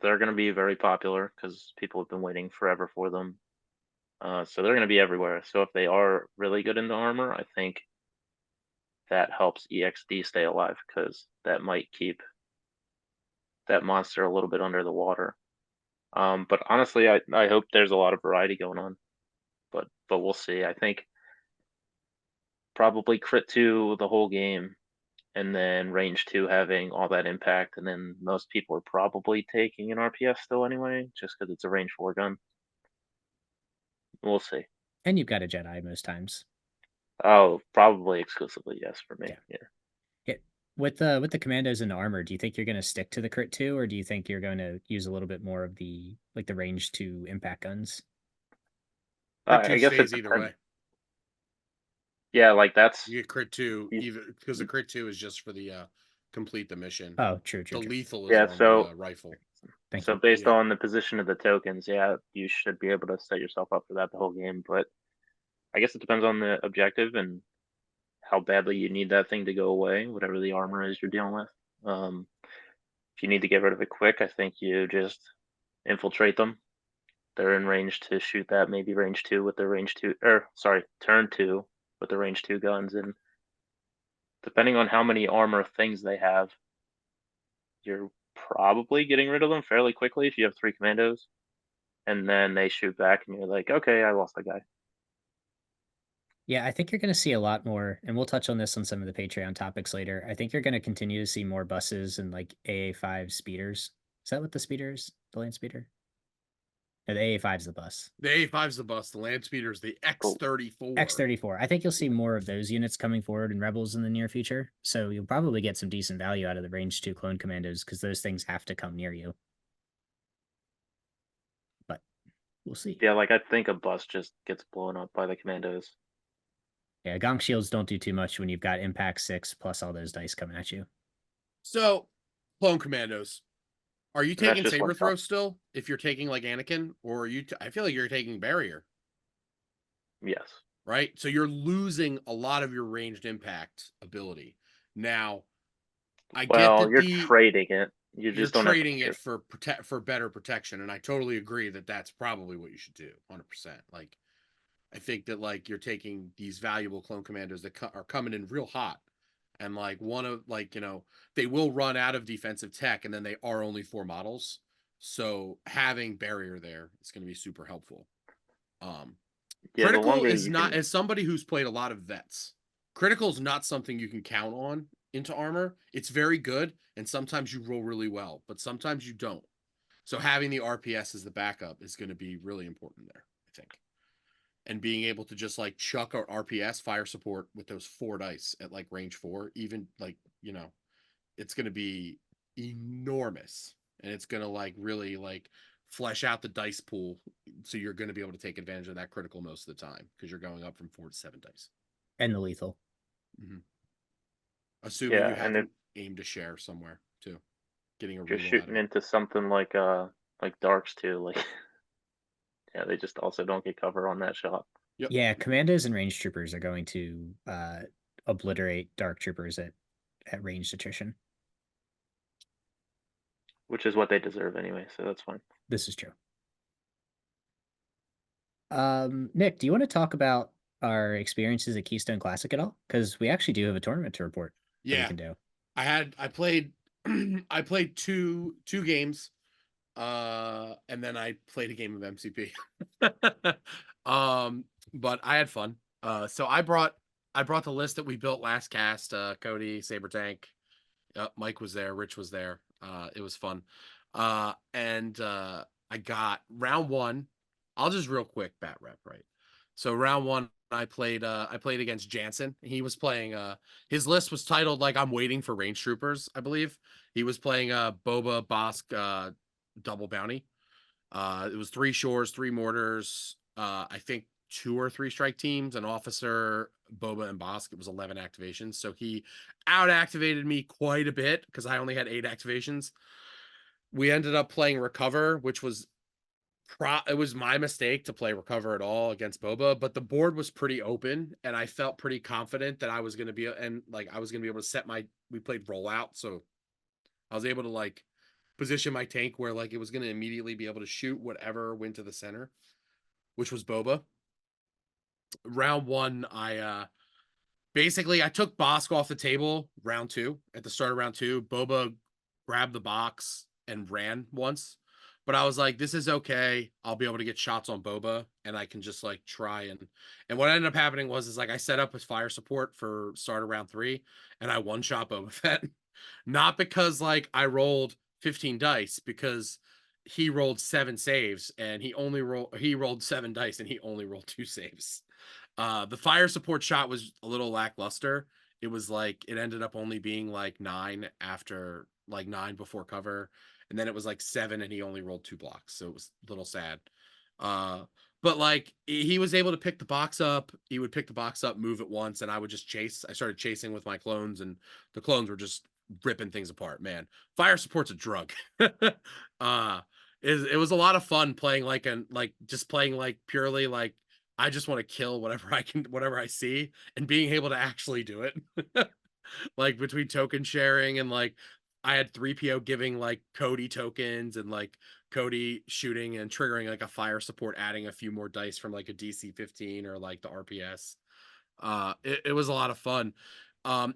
they're going to be very popular because people have been waiting forever for them. So they're going to be everywhere. So if they are really good into armor, I think that helps EXD stay alive because that might keep that monster a little bit under the water. But honestly, I hope there's a lot of variety going on. But we'll see. I think probably crit 2 the whole game, and then range 2 having all that impact, and then most people are probably taking an RPS still anyway, just because it's a range 4 gun. We'll see.
And you've got a Jedi most times.
Oh, probably exclusively yes for me. Yeah.
With the commandos and armor, do you think you're going to stick to the crit 2, or do you think you're going to use a little bit more of the like the range 2 impact guns?
I guess it
either
depends.
way.
Yeah, like that's
You get crit 2 even because the crit 2 is just for the complete the mission.
Oh, true.
The lethal is
yeah.
on
So
the rifle.
Thank
so
you.
based on the position of the tokens, yeah, you should be able to set yourself up for that the whole game. But I guess it depends on the objective and how badly you need that thing to go away, whatever the armor is you're dealing with. If you need to get rid of it quick, I think you just infiltrate them. They're in range to shoot that, maybe range 2 with their range 2, or sorry, turn 2 with the range 2 guns. And depending on how many armor things they have, you're probably getting rid of them fairly quickly if you have 3 commandos. And then they shoot back, and you're like, okay, I lost a guy.
Yeah, I think you're going to see a lot more, and we'll touch on this on some of the Patreon topics later. I think you're going to continue to see more buses and like AA5 speeders. Is that what the speeder is? The land speeder? No, the AA5 is the bus.
The A5 is the bus. The land speeder is the X34.
X34. I think you'll see more of those units coming forward in Rebels in the near future. So you'll probably get some decent value out of the range 2 clone commandos because those things have to come near you. But we'll see.
Yeah, like I think a bus just gets blown up by the commandos.
Yeah, Gong shields don't do too much when you've got impact 6 plus all those dice coming at you.
So, clone commandos. Are you taking
just
saber
one
throw still? If you're taking like Anakin, or are you? I feel like you're taking barrier,
Yes.
right? So you're losing a lot of your ranged impact ability. Now, I get
Well,
that
you're trading it. You
you're
just don't have to
trading
care.
it for better protection, and I totally agree that that's probably what you should do, 100%. Like, I think that like you're taking these valuable clone commandos that are coming in real hot, and like one of like they will run out of defensive tech, and then they are only 4 models, so having barrier there is going to be super helpful.
Yeah, the
Critical
longer
is
you
not,
can.
as somebody who's played a lot of vets, critical is not something you can count on into armor. It's very good, and sometimes you roll really well, but sometimes you don't. So having the RPS as the backup is going to be really important there, I think. And being able to just like chuck our RPS fire support with those 4 dice at like range 4, even like, it's going to be enormous, and it's going to like really like flesh out the dice pool. So you're going to be able to take advantage of that critical most of the time because you're going up from 4 to 7 dice.
And the lethal.
Mm-hmm. Assuming you have
and
an aim to share somewhere too. Getting a
if you're
reroll out
shooting
of it.
into something like darks too, like yeah, they just also don't get cover on that shot.
Yep.
Yeah, commandos and range troopers are going to obliterate dark troopers at ranged attrition.
Which is what they deserve anyway, so that's fine.
This is true. Nick, do you want to talk about our experiences at Keystone Classic at all? Because we actually do have a tournament to report that we can do.
I played I played two games, and then I played a game of MCP. But I had fun. So I brought the list that we built last cast. Cody, Saber Tank, Mike was there, Rich was there. It was fun. And I got round 1. I'll just real quick bat rep, right? So round one, I played against Jansen. He was playing his list was titled like I'm waiting for range troopers, I believe. He was playing Boba Bosk double bounty. It was 3 shores, 3 mortars, I think 2 or 3 strike teams, an officer, Boba and Bosk. It was 11 activations. So he out activated me quite a bit because I only had 8 activations. We ended up playing recover, which was it was my mistake to play recover at all against Boba, but the board was pretty open and I felt pretty confident that I was going to be able to set we played rollout, so I was able to like position my tank where like it was going to immediately be able to shoot whatever went to the center, which was Boba. Round 1, I took Bosk off the table round 2. At the start of round 2, Boba grabbed the box and ran once. But I was like, this is okay. I'll be able to get shots on Boba and I can just like try and what ended up happening was like I set up his fire support for start of round 3 and I one shot Boba Fett. Not because like I rolled 15 dice, because he rolled 7 saves and he rolled 7 dice and he only rolled 2 saves. The fire support shot was a little lackluster. It was like it ended up only being like 9 after like 9 before cover, and then it was like 7 and he only rolled 2 blocks, so it was a little sad. But like he was able to pick the box up. He would pick the box up, move it once, and I would just chase. I started chasing with my clones, and the clones were just ripping things apart. Man, fire support's a drug. It was a lot of fun playing just playing like purely like I just want to kill whatever I see, and being able to actually do it. Like between token sharing and like I had 3PO giving like Cody tokens and like Cody shooting and triggering like a fire support, adding a few more dice from like a DC 15 or like the RPS. It was a lot of fun.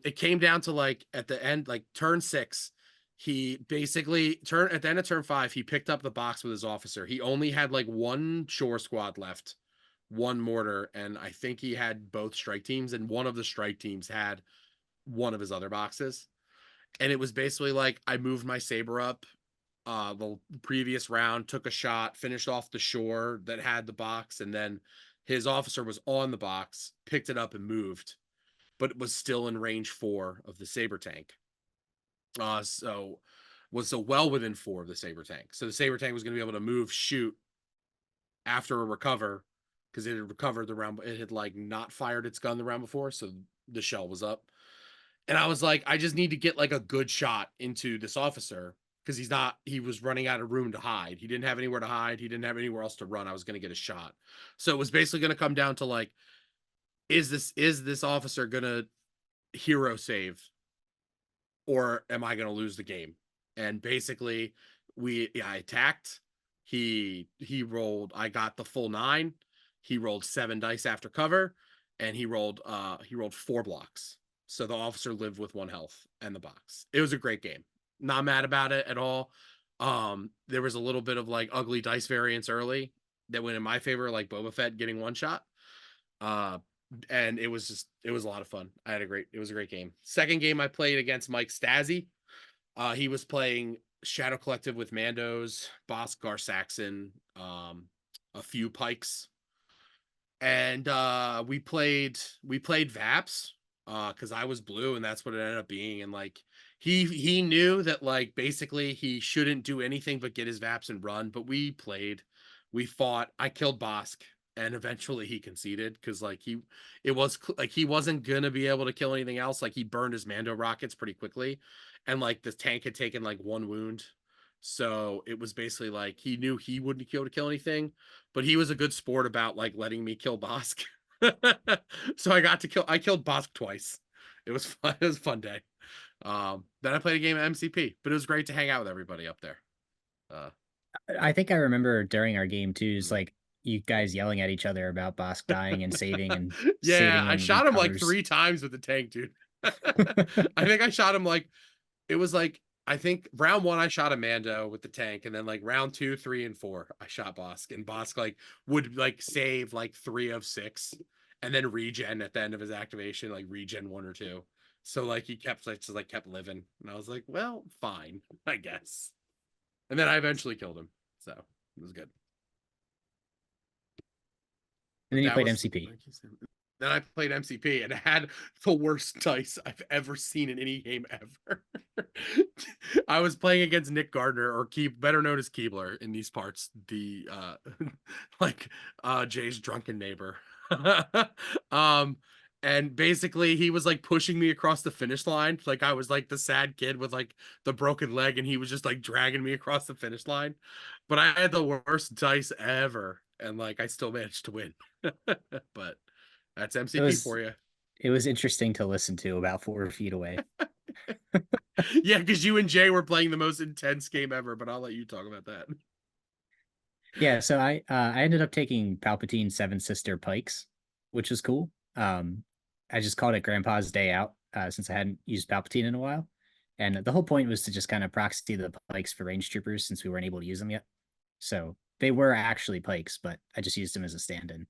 It came down to like at the end, like turn 6, he basically at the end of turn 5, he picked up the box with his officer. He only had like 1 shore squad left, 1 mortar, and I think he had both strike teams, and one of the strike teams had one of his other boxes. And it was basically like I moved my saber up the previous round, took a shot, finished off the shore that had the box, and then his officer was on the box, picked it up and moved, but it was still in range 4 of the saber tank. So was so well within 4 of the saber tank. So the saber tank was going to be able to move, shoot after a recover, because it had recovered the round. It had like not fired its gun the round before, so the shell was up. And I was like, I just need to get like a good shot into this officer, because he was running out of room to hide. He didn't have anywhere to hide. He didn't have anywhere else to run. I was going to get a shot. So it was basically going to come down to like, is this officer going to hero save, or am I going to lose the game? And basically I attacked. He rolled, I got the full 9. He rolled 7 dice after cover, and he rolled 4 blocks. So the officer lived with 1 health and the box. It was a great game. Not mad about it at all. There was a little bit of like ugly dice variance early that went in my favor, like Boba Fett getting 1 shot. And it was a lot of fun. It was a great game. Second game I played against Mike Stazzy. He was playing Shadow Collective with Mandos, Bosk, Gar Saxon, a few Pikes. And we played Vaps because I was blue and that's what it ended up being. And like he knew that like basically he shouldn't do anything but get his Vaps and run. But we fought. I killed Bosk, and eventually he conceded because like he wasn't gonna be able to kill anything else. Like he burned his Mando rockets pretty quickly, and like the tank had taken like 1 wound. So it was basically like he knew he wouldn't be able to kill anything, but he was a good sport about like letting me kill Bosk. So I killed Bosk twice. It was fun. It was a fun day. Then I played a game of MCP, but it was great to hang out with everybody up there.
I think I remember during our game too, is like you guys yelling at each other about Bosk dying and saving and
yeah,
saving
I shot him like
recovers.
3 times with the tank, dude. I think I shot him like it was like I think round 1 I shot a Mando with the tank, and then like round 2, 3, and 4 I shot Bosk, and Bosk like would like save like 3 of 6, and then regen at the end of his activation, like regen 1 or 2. So like he kept living, and I was like, well, fine, I guess. And then I eventually killed him, so it was good.
And then you
That
played
was
MCP.
Then I played MCP and it had the worst dice I've ever seen in any game ever. I was playing against Nick Gardner, or better known as Keebler in these parts, the like Jay's drunken neighbor. um and basically he was like pushing me across the finish line. Like I was like the sad kid with like the broken leg, and he was just like dragging me across the finish line. But I had the worst dice ever, and like I still managed to win. But that's MCP for you.
It was interesting to listen to about 4 feet away.
Yeah, because you and Jay were playing the most intense game ever, but I'll let you talk about that.
Yeah, so I ended up taking Palpatine Seven Sister Pikes, which was cool. I just called it Grandpa's Day Out since I hadn't used Palpatine in a while. And the whole point was to just kind of proxy the Pikes for range troopers since we weren't able to use them yet. So they were actually Pikes, but I just used them as a stand-in.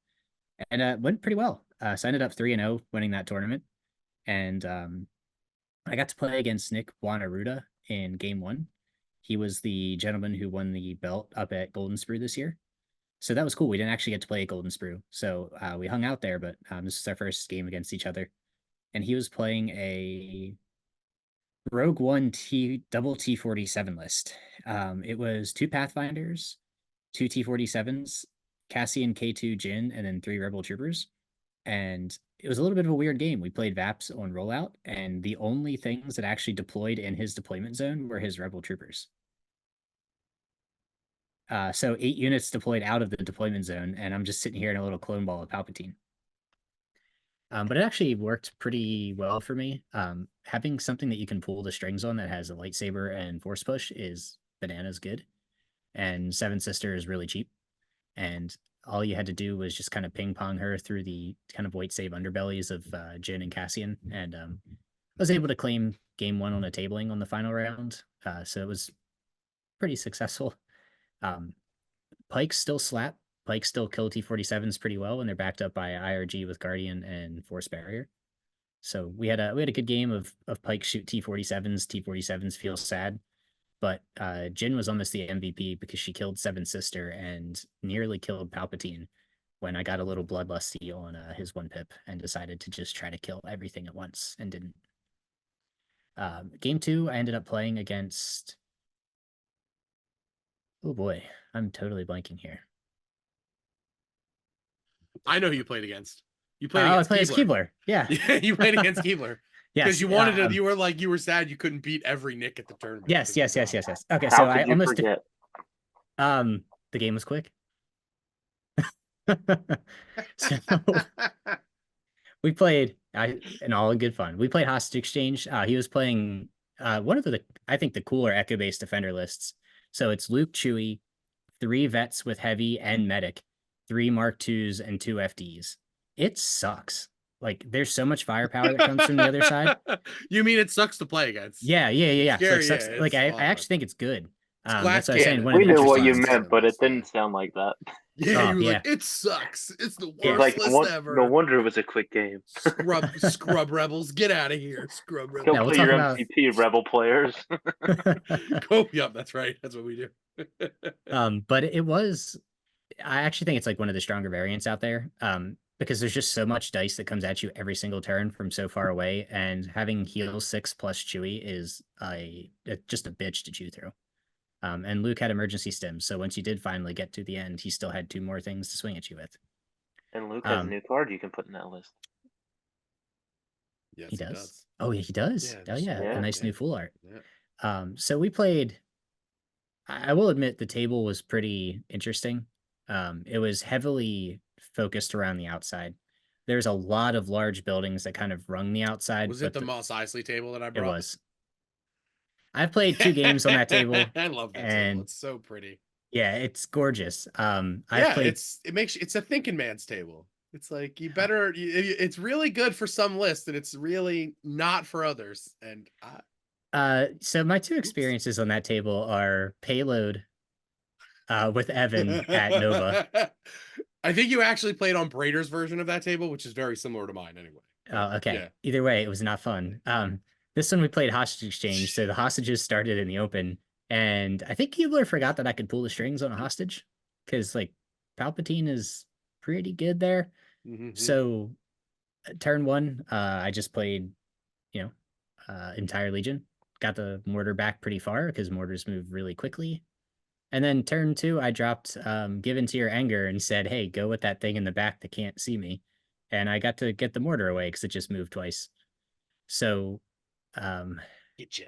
And it went pretty well. So I ended up 3-0 winning that tournament. And I got to play against Nick Wanaruda in game 1. He was the gentleman who won the belt up at Golden Sprue this year. So that was cool. We didn't actually get to play at Golden Sprue. So we hung out there, but this was our first game against each other. And he was playing a Rogue One double T-47 list. It was 2 Pathfinders, 2 T-47s, Cassian K2 Jin, and then 3 Rebel Troopers. And it was a little bit of a weird game. We played VAPS on rollout, and the only things that actually deployed in his deployment zone were his Rebel Troopers. So 8 units deployed out of the deployment zone, and I'm just sitting here in a little clone ball of Palpatine. But it actually worked pretty well for me. Having something that you can pull the strings on that has a lightsaber and force push is bananas good. And Seven Sister is really cheap. And all you had to do was just kind of ping pong her through the kind of weight save underbellies of Jin and Cassian. And I was able to claim game 1 on a tabling on the final round. So it was pretty successful. Pikes still slap. Pikes still kill T-47s pretty well, and they're backed up by IRG with Guardian and Force Barrier. So we had a good game of Pikes shoot T-47s. T-47s feel sad, but Jin was almost the MVP because she killed Seven Sister and nearly killed Palpatine when I got a little bloodlusty on his 1 pip and decided to just try to kill everything at once and didn't. Game 2, I ended up playing against... Oh boy, I'm totally blanking here.
I know who you played against. You played
I
against
played as Keebler. Yeah.
Yeah, you played against Keebler.
Yes.
Because you wanted to, you were sad you couldn't beat every Nick at the tournament.
Yes. Okay,
How
so
could
I
you
almost
forget?
the game was quick. So we played and all in good fun. We played Hostage Exchange. He was playing one of I think the cooler echo-based defender lists. So it's Luke, Chewie, 3 vets with heavy and medic, 3 Mark IIs, and 2 FDs. It sucks. Like there's so much firepower that comes from the other side.
You mean it sucks to play against?
Yeah.
Scary,
Like,
yeah,
like I
awesome.
actually think it's good.
It's
That's what I was saying.
cannon.
One of
We
the
knew what you
interesting
meant, but it didn't sound like that.
Yeah, you were
yeah.
like, it sucks. It's the
He's
worst
like,
list ever.
no wonder it was a quick game.
Scrub rebels, get out of here. Scrub
Go
rebels.
we'll
play
talk
your
about-
MCP, Rebel players.
Go, yep, that's right. That's what we do.
But it was, I actually think it's like one of the stronger variants out there. Because there's just so much dice that comes at you every single turn from so far away, and having heal 6 plus Chewie is just a bitch to chew through. And Luke had emergency stims, so once you did finally get to the end, he still had 2 more things to swing at you with.
And Luke has a new card you can put in that list.
Yes,
he does. Oh yeah, he does.
Yeah,
A nice new full art.
Yeah.
So we played. I will admit the table was pretty interesting. It was heavily focused around the outside. There's a lot of large buildings that kind of rung the outside.
Was it the Moss Eisley table that I brought?
It was. I've played 2 games on that table.
I love that table. It's so pretty.
Yeah, it's gorgeous.
It's a thinking man's table. It's like it's really good for some lists and it's really not for others. And
so my 2 experiences on that table are Payload with Evan at Nova.
I think you actually played on Brader's version of that table, which is very similar to mine anyway.
Oh, okay.
Yeah.
Either way, it was not fun. This one we played Hostage Exchange, so the hostages started in the open, and I think Keebler forgot that I could pull the strings on a hostage, because like Palpatine is pretty good there.
Mm-hmm.
So turn 1, I just played, entire Legion. Got the mortar back pretty far because mortars move really quickly. And then turn 2, I dropped Give Into Your Anger and said, hey, go with that thing in the back that can't see me. And I got to get the mortar away because it just moved twice. So
Get you.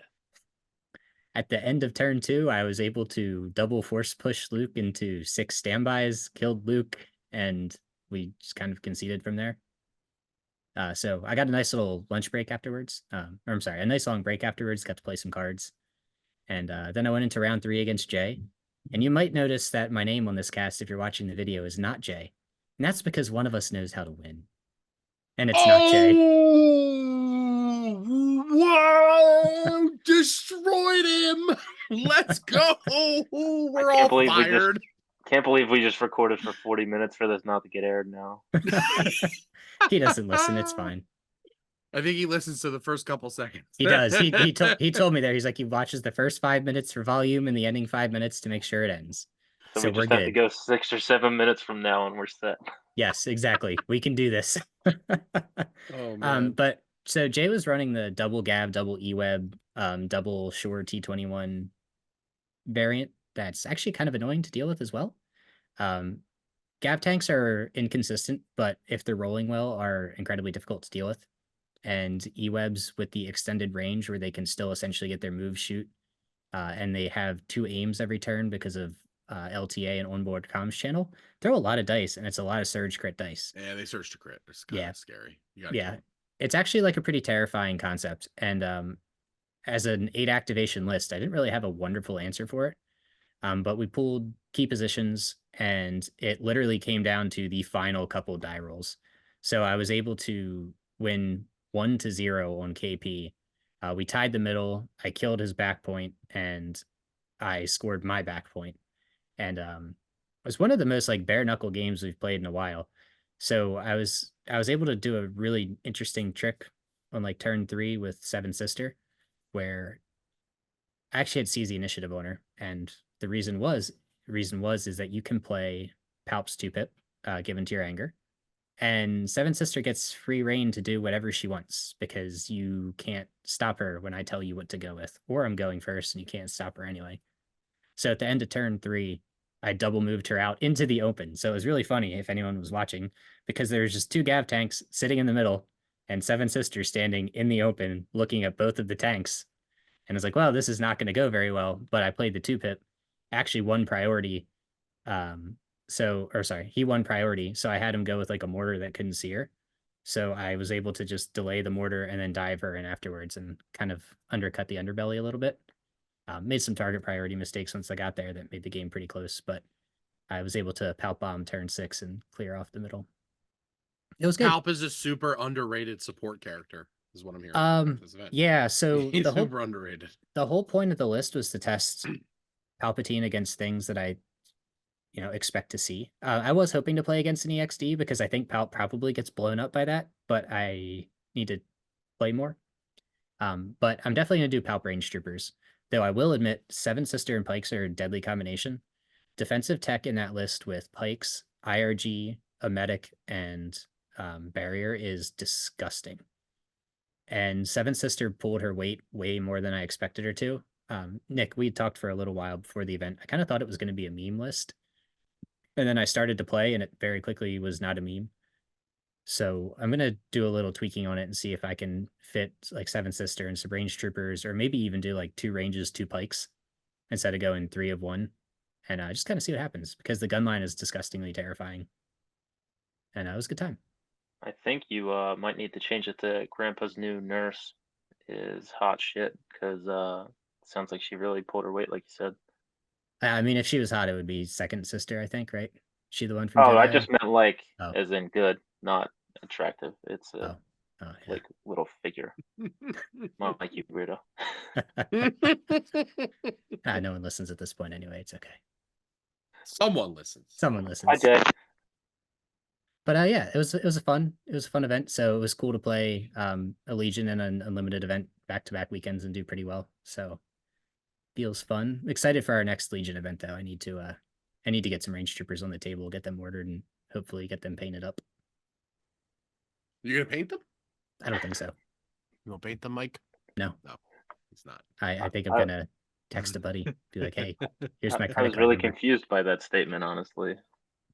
at the end of turn 2, I was able to double force push Luke into 6 standbys, killed Luke, and we just kind of conceded from there. So I got a nice little lunch break afterwards. Or I'm sorry, a nice long break afterwards. Got to play some cards. And then I went into round 3 against Jay. And you might notice that my name on this cast, if you're watching the video, is not Jay. And that's because one of us knows how to win. And it's not Jay.
Wow! Destroyed him! Let's go! We're all fired.
Can't believe we just recorded for 40 minutes for this not to get aired now.
He doesn't listen. It's fine.
I think he listens to the first couple seconds.
He does. He told me there. He's like, he watches the first 5 minutes for volume and the ending 5 minutes to make sure it ends.
So we just have to go 6 or 7 minutes from now and we're set.
Yes, exactly. We can do this.
Oh man.
But so Jay was running the double Gav, double eWeb, double Shure T21 variant. That's actually kind of annoying to deal with as well. Gav tanks are inconsistent, but if they're rolling well, are incredibly difficult to deal with. And eWebs with the extended range where they can still essentially get their move shoot, and they have 2 aims every turn because of LTA and onboard comms channel, throw a lot of dice, and it's a lot of surge crit dice.
Yeah, they surge to crit. It's kind of scary.
Yeah, it's actually like a pretty terrifying concept. And as an 8 activation list, I didn't really have a wonderful answer for it. But we pulled key positions, and it literally came down to the final couple die rolls. So I was able to win 1-0 on KP. We tied the middle. I killed his back point, and I scored my back point. And it was one of the most like bare knuckle games we've played in a while. So I was able to do a really interesting trick on like turn 3 with Seven Sister, where I actually had CZ initiative on her, and the reason was is that you can play Palp's 2-pip, Give Into Your Anger, and Seven Sister gets free reign to do whatever she wants because you can't stop her when I tell you what to go with, or I'm going first and you can't stop her anyway. So at the end of turn 3, I double moved her out into the open. So it was really funny if anyone was watching, because there was just 2 Gav tanks sitting in the middle and Seven Sisters standing in the open looking at both of the tanks. And I was like, well, this is not going to go very well. But I played the 2-pip, actually won priority. He won priority. So I had him go with like a mortar that couldn't see her. So I was able to just delay the mortar and then dive her in afterwards and kind of undercut the underbelly a little bit. Made some target priority mistakes once I got there that made the game pretty close, but I was able to Palp bomb turn 6 and clear off the middle. It was good.
Palp is a super underrated support character, is what I'm hearing. This event.
Yeah, so
he's super underrated.
The whole point of the list was to test Palpatine against things that I expect to see. I was hoping to play against an EXD because I think Palp probably gets blown up by that, but I need to play more. But I'm definitely going to do Palp range troopers. Though I will admit, Seven Sister and Pikes are a deadly combination. Defensive tech in that list with Pikes, IRG, a medic, and barrier is disgusting. And Seven Sister pulled her weight way more than I expected her to. Nick, we talked for a little while before the event. I kind of thought it was going to be a meme list. And then I started to play, and it very quickly was not a meme. So I'm going to do a little tweaking on it and see if I can fit like Seven Sister and some range troopers, or maybe even do like 2 ranges, 2 pikes instead of going 3 of 1. And just kind of see what happens, because the gun line is disgustingly terrifying. And it was a good time.
I think you might need to change it to Grandpa's new nurse is hot shit, because it sounds like she really pulled her weight, like you said.
I mean, if she was hot, it would be Second Sister, I think, right? She the one from
Oh,
Jedi?
I just meant like as in good, not attractive. It's a like little figure. Not like you, weirdo.
No one listens at this point anyway. It's okay.
Someone listens.
Someone listens.
I did.
But yeah, it was a fun event. So it was cool to play a Legion and an Unlimited event back-to-back weekends and do pretty well. So feels fun. Excited for our next Legion event though. I need to get some range troopers on the table, get them ordered, and hopefully get them painted up.
You gonna paint them?
I don't think so.
You gonna paint them, Mike?
No.
No, it's not.
I think I'm gonna text a buddy, be like, hey, here's my
I
credit
was
card
really
number.
confused by that statement, honestly.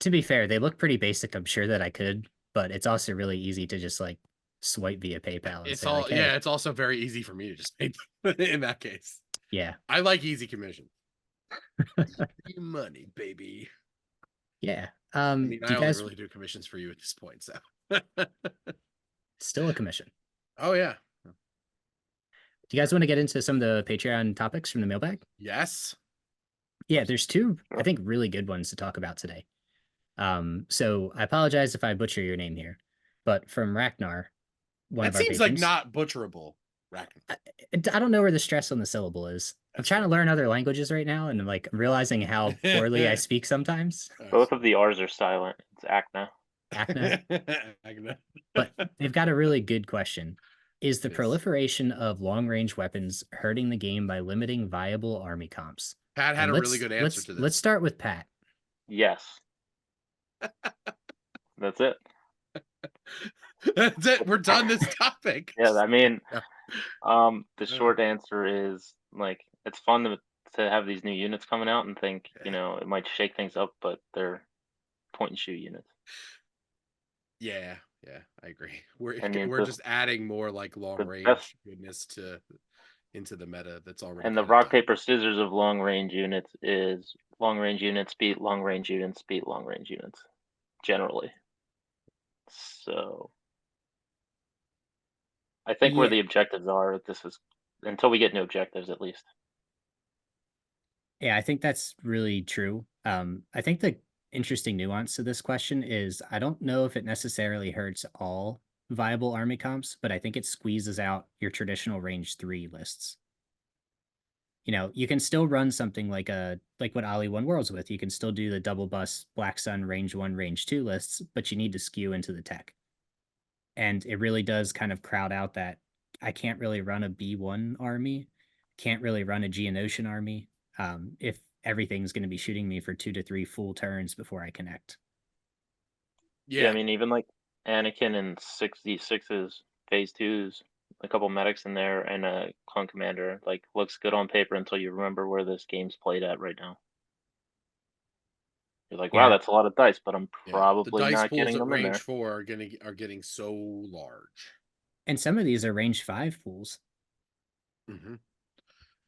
To be fair, they look pretty basic. I'm sure that I could, but it's also really easy to just like swipe via PayPal and
It's
say
all
like, hey,
yeah. It's also very easy for me to just paint them in that case.
yeah,
I like easy commission. Easy money, baby.
yeah.
I mean,
Do
I
you
only
guys
really do commissions for you at this point, so.
still a commission?
Oh yeah.
Do you guys want to get into some of the Patreon topics from the mailbag?
Yes.
Yeah, there's two, I
Sure.
think, really good ones to talk about today. So I apologize if I butcher your name here, but from Ragnar, one
That
of our
seems like
patrons.
not butcherable. Ragnar.
I don't know where the stress on the syllable is. I'm
That's
trying to
fair.
learn other languages right now, and I'm like realizing how poorly I speak sometimes.
Both of the R's are silent. It's Acna.
Acna.
Ragnar.
But they've got a really good question. Is the
Yes.
proliferation of long-range weapons hurting the game by limiting viable army comps?
Pat had
And
a really good answer to this.
Let's start with Pat.
Yes. That's it.
That's it. We're done this topic.
Yeah, I mean,
Yeah.
the short answer is like it's fun to have these new units coming out and think, you know, it might shake things up, but they're point and shoot units.
Yeah, I agree. We're
I mean,
we're just adding more like long
the
range
best-
goodness into the meta that's already.
And the
kinda
rock
done.
paper scissors of long range units is long range units beat long range units beat long range units, generally. So I think where
Yeah.
the objectives are, this is until we get new objectives at least.
Yeah, I think that's really true. I think the interesting nuance to this question is I don't know if it necessarily hurts all viable army comps, but I think it squeezes out your traditional range 3 lists. You know, you can still run something like what Ali won Worlds with. You can still do the double bus Black Sun range 1, range 2 lists, but you need to skew into the tech. And it really does kind of crowd out that I can't really run a B1 army, can't really run a Geonosian army, if everything's going to be shooting me for 2 to 3 full turns before I connect.
Yeah, I mean, even like Anakin and 6d6s, phase 2s, a couple medics in there, and a clone commander, like looks good on paper until you remember where this game's played at right now. You're like, wow,
Yeah.
that's a lot of dice, but I'm
the
probably
dice
not
pools
getting
at
them in
range
there.
4 are getting so large.
And some of these are range 5 pools.
Mm-hmm.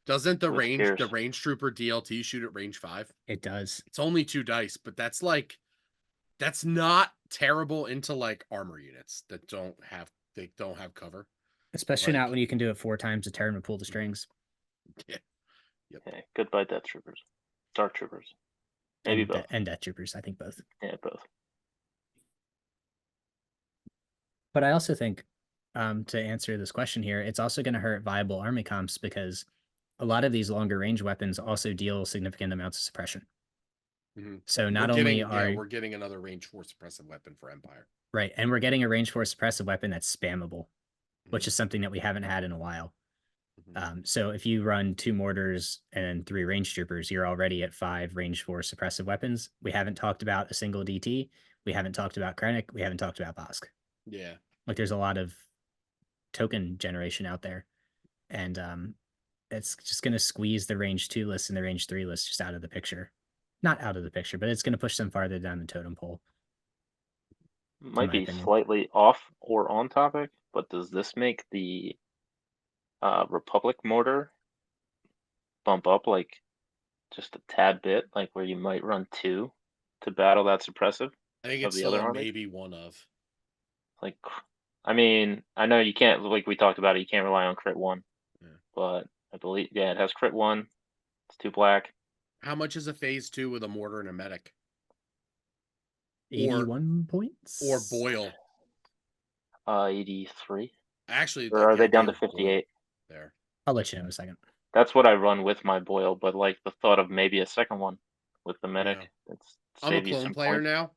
Doesn't the
With
range trooper DLT shoot at range 5?
It does.
It's only 2 dice, but that's not terrible into like armor units that don't have cover.
Especially
Like-
not when you can do it 4 times a turn and pull the strings.
Yeah. Yep.
Okay, goodbye, Death Troopers, Dark Troopers, maybe
and,
both.
and Death Troopers, I think both.
Yeah, both.
But I also think, to answer this question here, it's also going to hurt viable army comps because a lot of these longer range weapons also deal significant amounts of suppression.
Mhm.
So not only are
we're getting another range 4 suppressive weapon for Empire.
right, and we're getting a range 4 suppressive weapon that's spammable, which
Mhm.
is something that we haven't had in a while.
Mhm.
So if you run 2 mortars and 3 range troopers, you're already at 5 range 4 suppressive weapons. We haven't talked about a single DT. We haven't talked about Krennic. We haven't talked about Bosk.
Yeah.
Like there's a lot of token generation out there, and it's just going to squeeze the range 2 list and the range 3 list just out of the picture. Not out of the picture, but it's going to push them farther down the totem pole.
Might
my
be
opinion.
slightly off or on topic, but does this make the Republic mortar bump up like just a tad bit, like where you might run 2 to battle that suppressive?
I think
Of
it's
the
still
other
a
army?
maybe one of.
Like, I mean, I know you can't, like we talked about it, you can't rely on crit 1,
Yeah.
but I believe, yeah, it has crit 1. It's 2 black.
How much is a phase 2 with a mortar and a medic?
81 points?
Or Boyle?
83.
Actually,
Or are they down to
Boyle
58?
there.
I'll let you know in a second.
That's what I run with my Boyle, but like the thought of maybe a second one with the medic,
Yeah.
it's
I'm a
save you
clone
some
player
points.
now.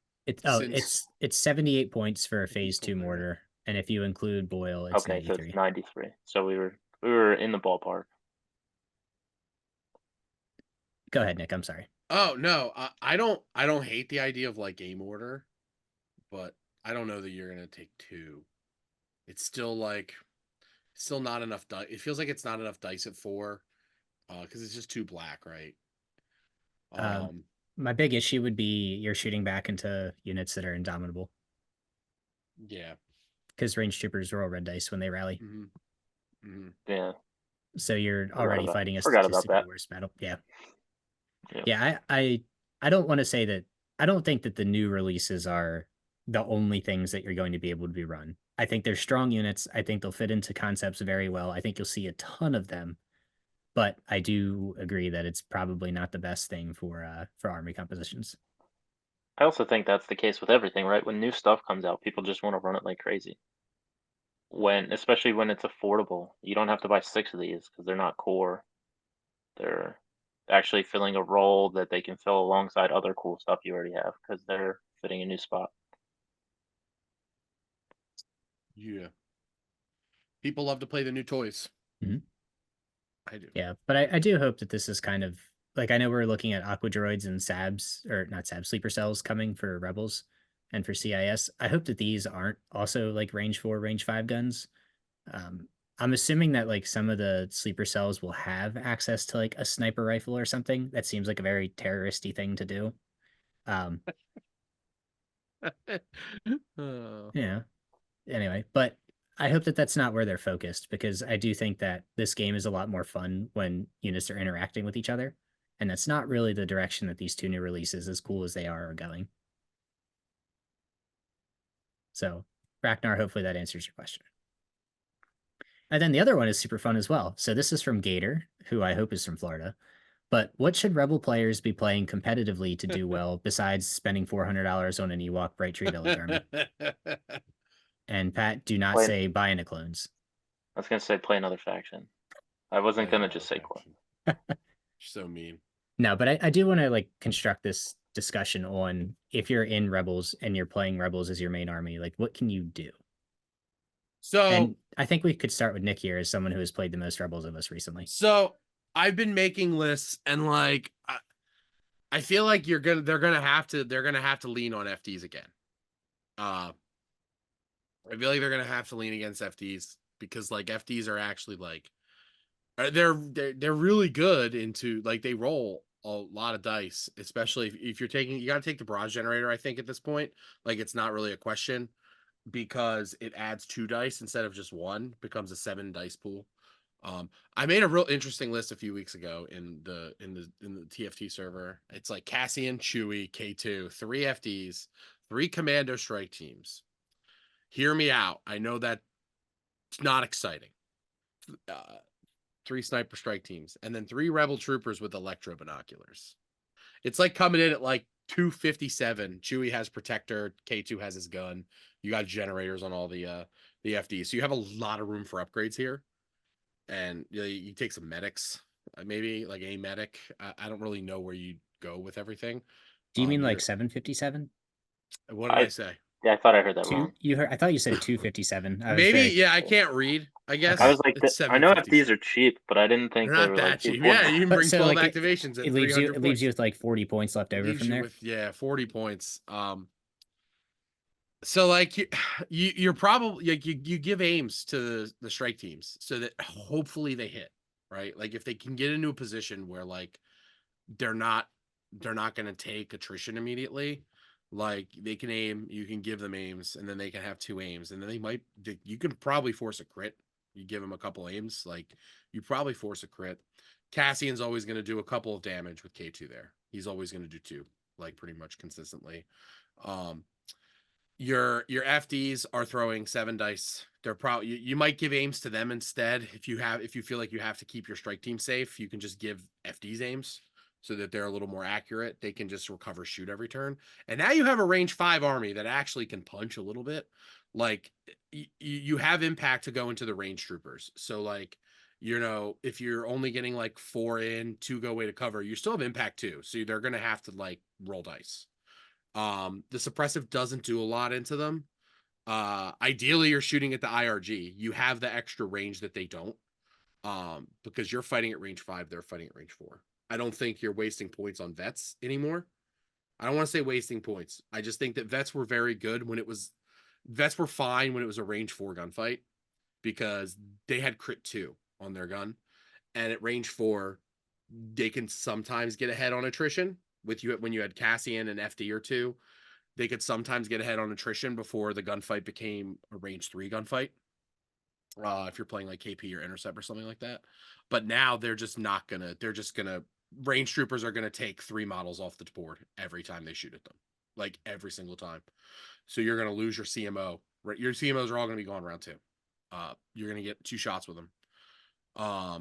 It's 78 points for a phase 2
Clone player now.
mortar, and if you include Boyle, it's
Okay, so
93.
it's 93. So we were in the ballpark.
Go ahead, Nick. I'm sorry.
Oh no, I don't hate the idea of like game order. but I don't know that you're gonna take 2. It's still like still not enough dice. It feels like it's not enough dice at 4, because it's just too black, right?
Um,
Um,
my big issue would be you're shooting back into units that are indomitable
yeah.
because range troopers roll red dice when they rally.
Mm-hmm. Mm-hmm.
Yeah,
So you're
forgot
already
about
fighting a
forgot about
statistically
that.
worse battle. Yeah.
Yeah.
Yeah, I don't want to say that I don't think that the new releases are the only things that you're going to be able to be run. I think they're strong units. I think they'll fit into concepts very well. I think you'll see a ton of them, but I do agree that it's probably not the best thing for army compositions.
I also think that's the case with everything, right? When new stuff comes out, people just want to run it like crazy. Especially when it's affordable, you don't have to buy 6 of these because they're not core. They're actually filling a role that they can fill alongside other cool stuff you already have because they're fitting a new spot.
Yeah. People love to play the new toys.
Mhm.
I do.
Yeah, but I do hope that this is kind of like I know we're looking at aqua droids and sabs or not sabs sleeper cells coming for rebels and for CIS. I hope that these aren't also like range 4, range 5 guns. Um, I'm assuming that like some of the sleeper cells will have access to like a sniper rifle or something. That seems like a very terroristy thing to do. Um,
Oh.
yeah. Anyway, but I hope that that's not where they're focused because I do think that this game is a lot more fun when units are interacting with each other, and that's not really the direction that these 2 new releases, as cool as they are going. So, Ragnar, hopefully that answers your question. And then the other one is super fun as well. So this is from Gator, who I hope is from Florida. But what should Rebel players be playing competitively to do well besides spending $400 on an Ewok Bright Tree Village army? And Pat, do not
Play,
say buy into clones.
I was gonna say play another faction. I wasn't
Play
gonna
another
just say core.
faction. So mean.
No, but I do want to like construct this discussion on if you're in Rebels and you're playing Rebels as your main army, like what can you do?
So
And I think we could start with Nick here as someone who has played the most Rebels of us recently.
so I've been making lists and like I feel like they're gonna have to lean on FDs again. I feel like they're gonna have to lean against FDs because like FDs are actually like they're really good into like they roll a lot of dice, especially if you're taking you got to take the barrage generator. I think at this point, like it's not really a question because it adds 2 dice instead of just 1, becomes a 7 dice pool. I made a real interesting list a few weeks ago in the TFT server. It's like Cassian, Chewie, K2, 3 FDs, 3 commando strike teams. Hear me out. I know that's not exciting. 3 sniper strike teams, and then 3 rebel troopers with electro binoculars. It's like coming in at like 257. Chewie has protector, K2 has his gun. You got generators on all the FDs. So you have a lot of room for upgrades here. And you take some medics, maybe like a medic. I don't really know where you go with everything.
Do you mean like
You're
757?
What did I say?
Yeah, I thought I heard that
Two
wrong.
you heard I thought you said 257. I was
Maybe,
very
yeah, I can't read. I guess
I
okay.
was like,
it's
I know FDs
757.
are cheap, but I didn't
They're
think they
not
were like
that cheap. Yeah,
240.
you can
But
bring
so
12
like
activations at
it leaves
300
it leaves
points.
you with like 40 points left over
Leaves
from
you
there.
with 40 points. So like you're probably like you give aims to the strike teams so that hopefully they hit, right? Like if they can get into a position where like they're not going to take attrition immediately, like they can aim, you can give them aims, and then they can have 2 aims, and then you can probably force a crit. You give them a couple aims, like you probably force a crit. Cassian's always going to do a couple of damage with K2 there. He's always going to do 2, like pretty much consistently. um your FDs are throwing 7 dice. They're probably you might give aims to them instead if you feel like you have to keep your strike team safe. You can just give FDs aims so that they're a little more accurate. They can just recover shoot every turn. And now you have a range 5 army that actually can punch a little bit. Like you have impact to go into the range troopers. So like if you're only getting like 4 in, 2 go away to cover, you still have impact too. So they're gonna have to like roll dice. The suppressive doesn't do a lot into them. Ideally you're shooting at the IRG. You have the extra range that they don't. Because you're fighting at range 5, they're fighting at range 4. I don't think you're wasting points on vets anymore. I don't want to say wasting points. I just think that vets were very good when it was vets were fine when it was a range 4 gunfight because they had crit 2 on their gun, and at range 4 they can sometimes get ahead on attrition with you when you had Cassian and FD or 2. They could sometimes get ahead on attrition before the gunfight became a range 3 gunfight. If you're playing like KP or Intercept or something like that. But now they're just not gonna, they're just gonna, range troopers are gonna take 3 models off the board every time they shoot at them. Like every single time. So you're gonna lose your CMO. Right? Your CMOs are all gonna be gone round 2. You're gonna get 2 shots with them.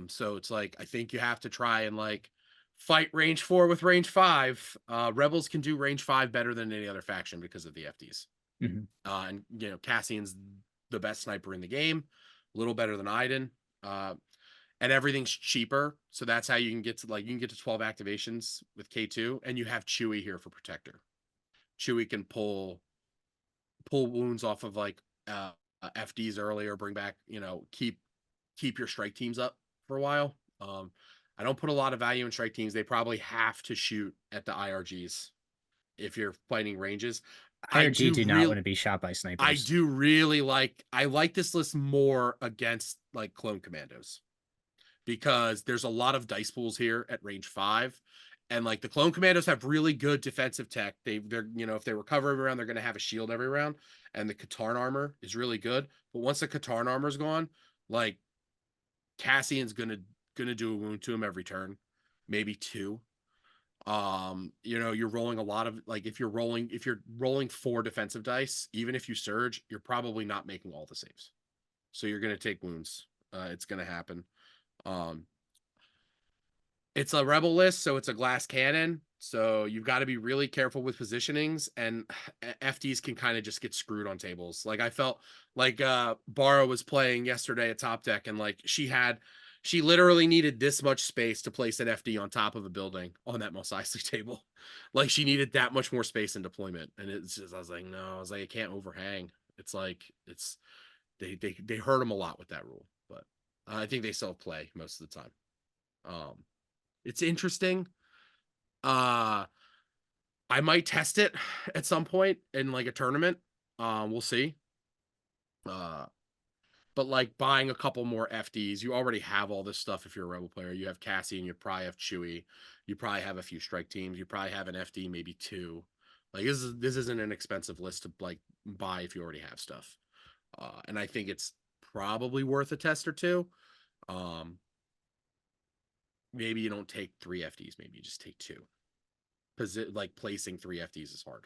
So it's like I think you have to try and like fight range 4 with range 5. Rebels can do range 5 better than any other faction because of the FDs. And you know, Cassian's the best sniper in the game, a little better than Iden. And everything's cheaper. So that's how you can get to like you can get to 12 activations with K2, and you have Chewie here for protector. Chewie can pull wounds off of like FDs early or bring back, you know, keep your strike teams up for a while. I don't put a lot of value in strike teams. They probably have to shoot at the IRGs if you're fighting ranges.
IRG do not want to be shot by snipers.
I do really like this list more against like clone commandos because there's a lot of dice pools here at range 5. And like the clone commandos have really good defensive tech. They're, you know, if they recover every round, they're going to have a shield every round. And the Katarn armor is really good. But once the Katarn armor is gone, like Cassian's gonna do a wound to him every turn, maybe 2. You know, you're rolling a lot of like if you're rolling 4 defensive dice, even if you surge, you're probably not making all the saves. So you're gonna take wounds. It's gonna happen. It's a rebel list, so it's a glass cannon. So you've got to be really careful with positionings, and FDs can kind of just get screwed on tables. Like I felt like Barra was playing yesterday at Top Deck, and like she literally needed this much space to place an FD on top of a building on that Mos Eisley table. Like she needed that much more space in deployment, and it's just I was like, no, I was like, it can't overhang. It's like they hurt him a lot with that rule, but I think they still play most of the time. It's interesting. I might test it at some point in like a tournament. We'll see. But like buying a couple more FDs, you already have all this stuff. If you're a Rebel player, you have Cassie and you probably have Chewie. You probably have a few strike teams. You probably have an FD, maybe 2. Like this isn't an expensive list to like buy if you already have stuff. And I think it's probably worth a test or 2. Maybe you don't take 3 FDs. Maybe you just take 2. Because like placing 3 FDs is hard.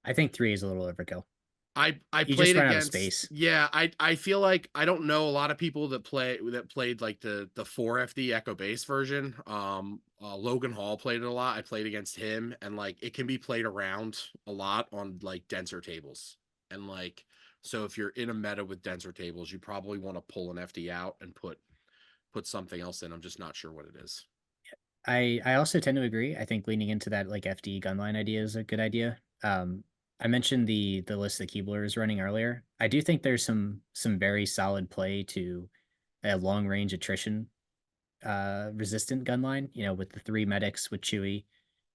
I think 3 is a little overkill.
I
you
played
just run
against
out of space.
Yeah, I feel like I don't know a lot of people that played like the 4 FD Echo Base version. Logan Hall played it a lot. I played against him, and like it can be played around a lot on like denser tables. And like so if you're in a meta with denser tables, you probably want to pull an FD out and put something else in. I'm just not sure what it is.
I also tend to agree. I think leaning into that like FD gunline idea is a good idea. I mentioned the list that Keebler is running earlier. I do think there's some very solid play to a long range attrition resistant gunline, you know, with the 3 medics with Chewie.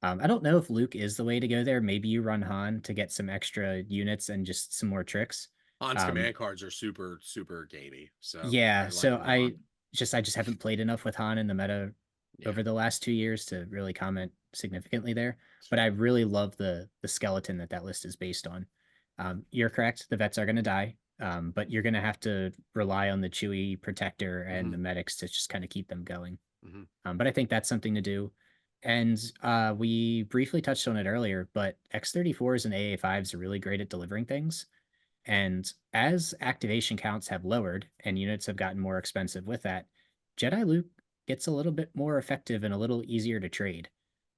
I don't know if Luke is the way to go there. Maybe you run Han to get some extra units and just some more tricks.
Han's command cards are super gamey. So
yeah, I just haven't played enough with Han in the meta over the last 2 years to really comment significantly there. But I really love the skeleton that list is based on. You're correct. The vets are going to die, but you're going to have to rely on the Chewie protector and the medics to just kind of keep them going. But I think that's something to do. And we briefly touched on it earlier, but X-34s and AA5s are really great at delivering things. And as activation counts have lowered and units have gotten more expensive with that, Jedi Luke gets a little bit more effective and a little easier to trade.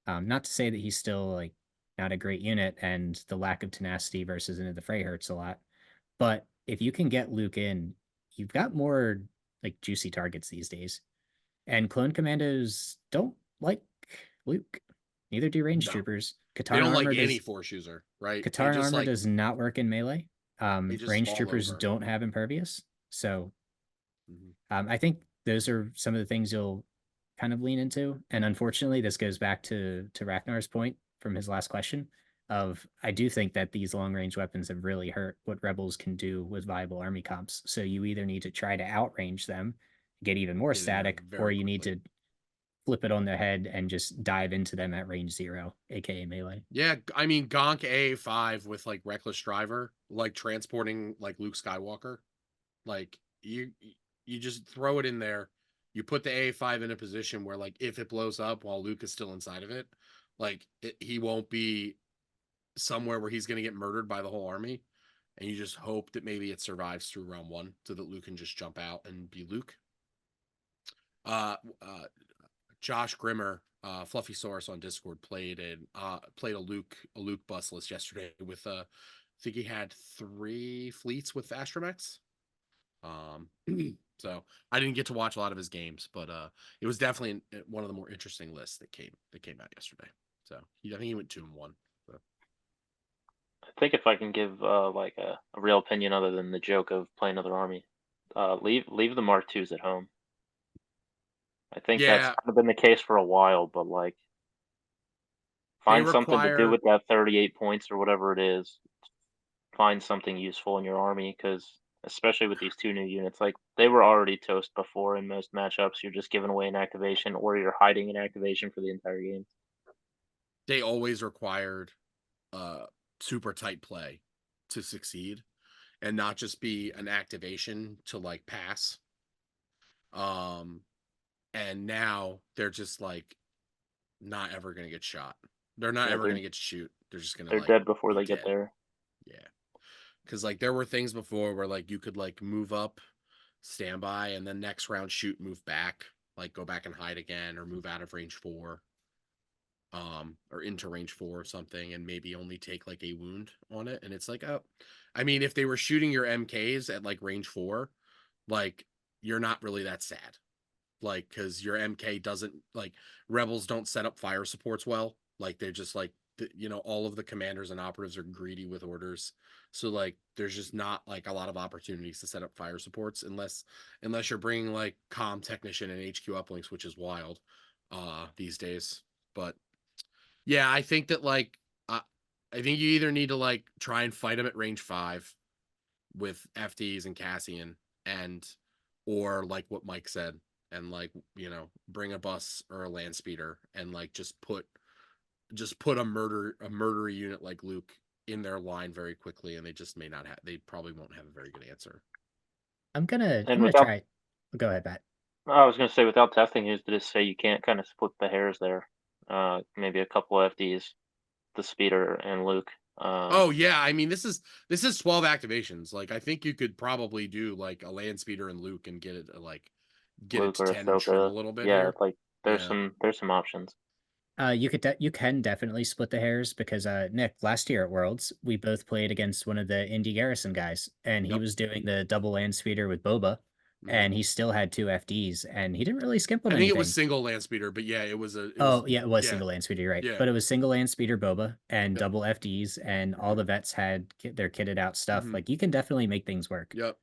Not to say that he's still like not a great unit and the lack of tenacity versus into the fray hurts a lot. But if you can get Luke in, you've got more like juicy targets these days. And clone commandos don't like Luke. Neither do range troopers.
They don't like any force user, right?
Katarn armor does not work in melee. Range troopers
over.
don't have impervious. So I think those are some of the things you'll kind of lean into. And unfortunately, this goes back to Ragnar's point from his last question. I do think that these long range weapons have really hurt what rebels can do with viable army comps. So you either need to try to outrange them, get even more
Get in there
static, or
very
you need
quickly.
to flip it on their head and just dive into them at range 0, aka melee.
Yeah, I mean Gonk A5 with like Reckless Driver, like transporting like Luke Skywalker. Like you just throw it in there. You put the A5 in a position where like if it blows up while Luke is still inside of it, like he won't be somewhere where he's going to get murdered by the whole army. And you just hope that maybe it survives through round 1 so that Luke can just jump out and be Luke. Josh Grimmer, Fluffy Source on Discord played a Luke bus list yesterday with I think he had 3 fleets with Astromechs. So I didn't get to watch a lot of his games, but it was definitely one of the more interesting lists that came out yesterday. So I think he went 2-1. So.
I think if I can give like a real opinion other than the joke of play another army, leave the Mark IIs at home. I think that's kind of been the case for a while, but like find something to do with that 38 points or whatever it is. Find something useful in your army, because especially with these 2 new units, like they were already toast before in most matchups. You're just giving away an activation, or you're hiding an activation for the entire game.
They always required super tight play to succeed, and not just be an activation to like pass. And now they're just like not ever gonna get shot. They're not ever gonna get to shoot. They're just gonna.
They're
like,
dead before
be
they
dead.
get there.
Yeah, because like there were things before where like you could like move up, standby, and then next round shoot, move back, like go back and hide again, or move out of range 4, or into range 4 or something, and maybe only take like a wound on it. And it's like, oh, I mean, if they were shooting your MKs at like range 4, like you're not really that sad. Like, because your MK doesn't like rebels don't set up fire supports well. Like they're just like all of the commanders and operatives are greedy with orders, so like there's just not like a lot of opportunities to set up fire supports unless you're bringing like comm technician and HQ uplinks, which is wild these days. But yeah, I think that like I think you either need to like try and fight them at range 5 with FDs and Cassian, and or like what Mike said, and like bring a bus or a land speeder and like just put a murder unit like Luke in their line very quickly, and they just may not have they probably won't have a very good answer.
I'm gonna try. Go ahead, Pat.
I was gonna say, without testing, who's to just say you can't kind of split the hairs there? Maybe a couple of FDs, the speeder and Luke.
Oh yeah, I mean this is 12 activations. Like I think you could probably do like a land speeder and Luke and get it
Luke
to
or
10 and trim a
Ahsoka.
little bit
Yeah,
here.
like there's some options.
You can definitely split the hairs, because Nick, last year at Worlds, we both played against one of the Indie Garrison guys, and he was doing the double land speeder with Boba, and he still had 2 FDs, and he didn't really skimp on
I think
anything.
it was single land speeder, but yeah, it was
single land speeder, you're right?
Yeah.
But it was single land speeder Boba and double FDs, and all the vets had their kitted out stuff. Like you can definitely make things work.
Yep.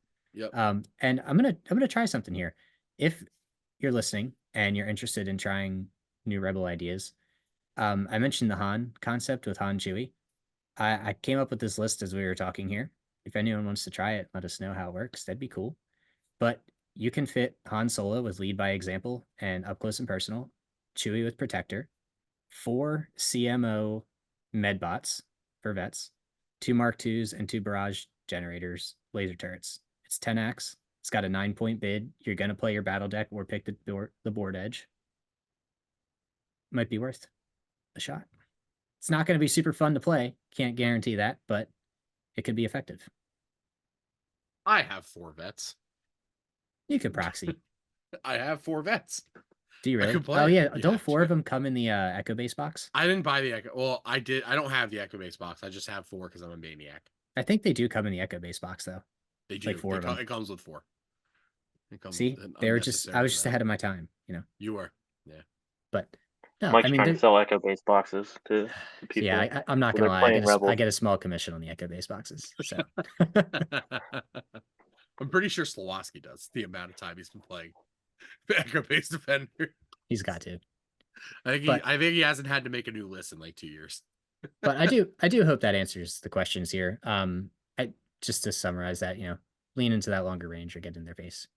And I'm gonna try something here. If you're listening and you're interested in trying new Rebel ideas, I mentioned the Han concept with Han Chewie. I came up with this list as we were talking here. If anyone wants to try it, let us know how it works. That'd be cool. But you can fit Han Solo with lead by example and up close and personal, Chewie with protector, 4 CMO medbots for vets, 2 Mark IIs, and 2 barrage generators, laser turrets. It's 10 acts. It's got a 9-point bid. You're gonna play your battle deck or pick the board edge. Might be worth a shot. It's not going to be super fun to play. Can't guarantee that, but it could be effective.
I have 4 vets.
You could proxy.
I have 4 vets.
Do you really? Oh yeah. Don't 4 of them come in the Echo Base box?
I didn't buy the Echo. Well, I did. I don't have the Echo Base box. I just have 4 because I'm a maniac.
I think they do come in the Echo Base box though.
They do.
Like 4 of them.
It comes with 4.
See, they were just. I was just ahead of my time.
You were. Yeah.
But no,
Mike's trying to sell Echo Base boxes to people.
Yeah, I'm not gonna lie. I get a small commission on the Echo Base boxes. So.
I'm pretty sure Slawowski does, the amount of time he's been playing Echo Base Defender.
He's got to.
I think he hasn't had to make a new list in like 2 years.
But I do hope that answers the questions here. Just to summarize that, lean into that longer range or get in their face.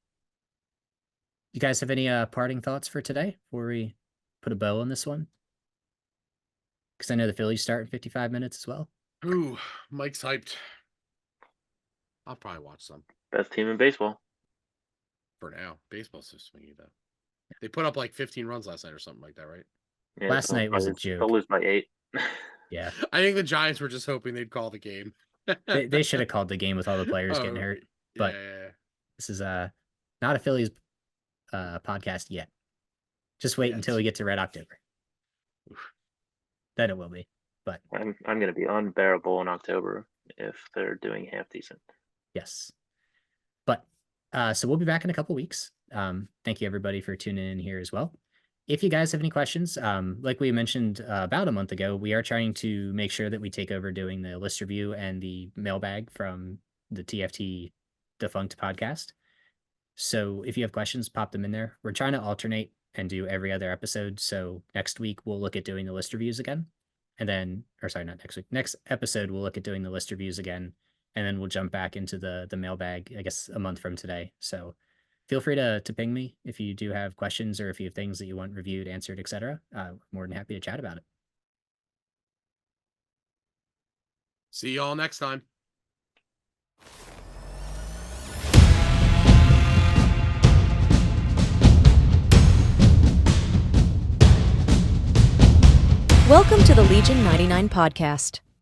You guys have any parting thoughts for today before we put a bow on this one? Because I know the Phillies start in 55 minutes as well.
Ooh, Mike's hyped. I'll probably watch some.
Best team in baseball.
For now. Baseball's so swingy, though. They put up like 15 runs last night or something like that, right?
Yeah,
Last night was a
They'll
joke.
lose by 8.
Yeah.
I think the Giants were just hoping they'd call the game.
They should have called the game with all the players getting
Oh,
hurt. But
yeah.
this is not a Phillies podcast yet. Just wait until we get to Red October. Then it will be. But
I'm going to be unbearable in October if they're doing half decent.
yes. But so we'll be back in a couple weeks. Thank you everybody for tuning in here as well. If you guys have any questions, like we mentioned about a month ago, we are trying to make sure that we take over doing the list review and the mailbag from the TFT Defunct podcast. So if you have questions, pop them in there. We're trying to alternate and do every other episode. So next week we'll look at doing the list reviews again. And then, or sorry, not next week. Next episode we'll look at doing the list reviews again. And then we'll jump back into the mailbag, I guess, a month from today. So feel free to ping me if you do have questions or if you have things that you want reviewed, answered, etc. More than happy to chat about it.
See you all next time.
Welcome to the Legion 99 podcast.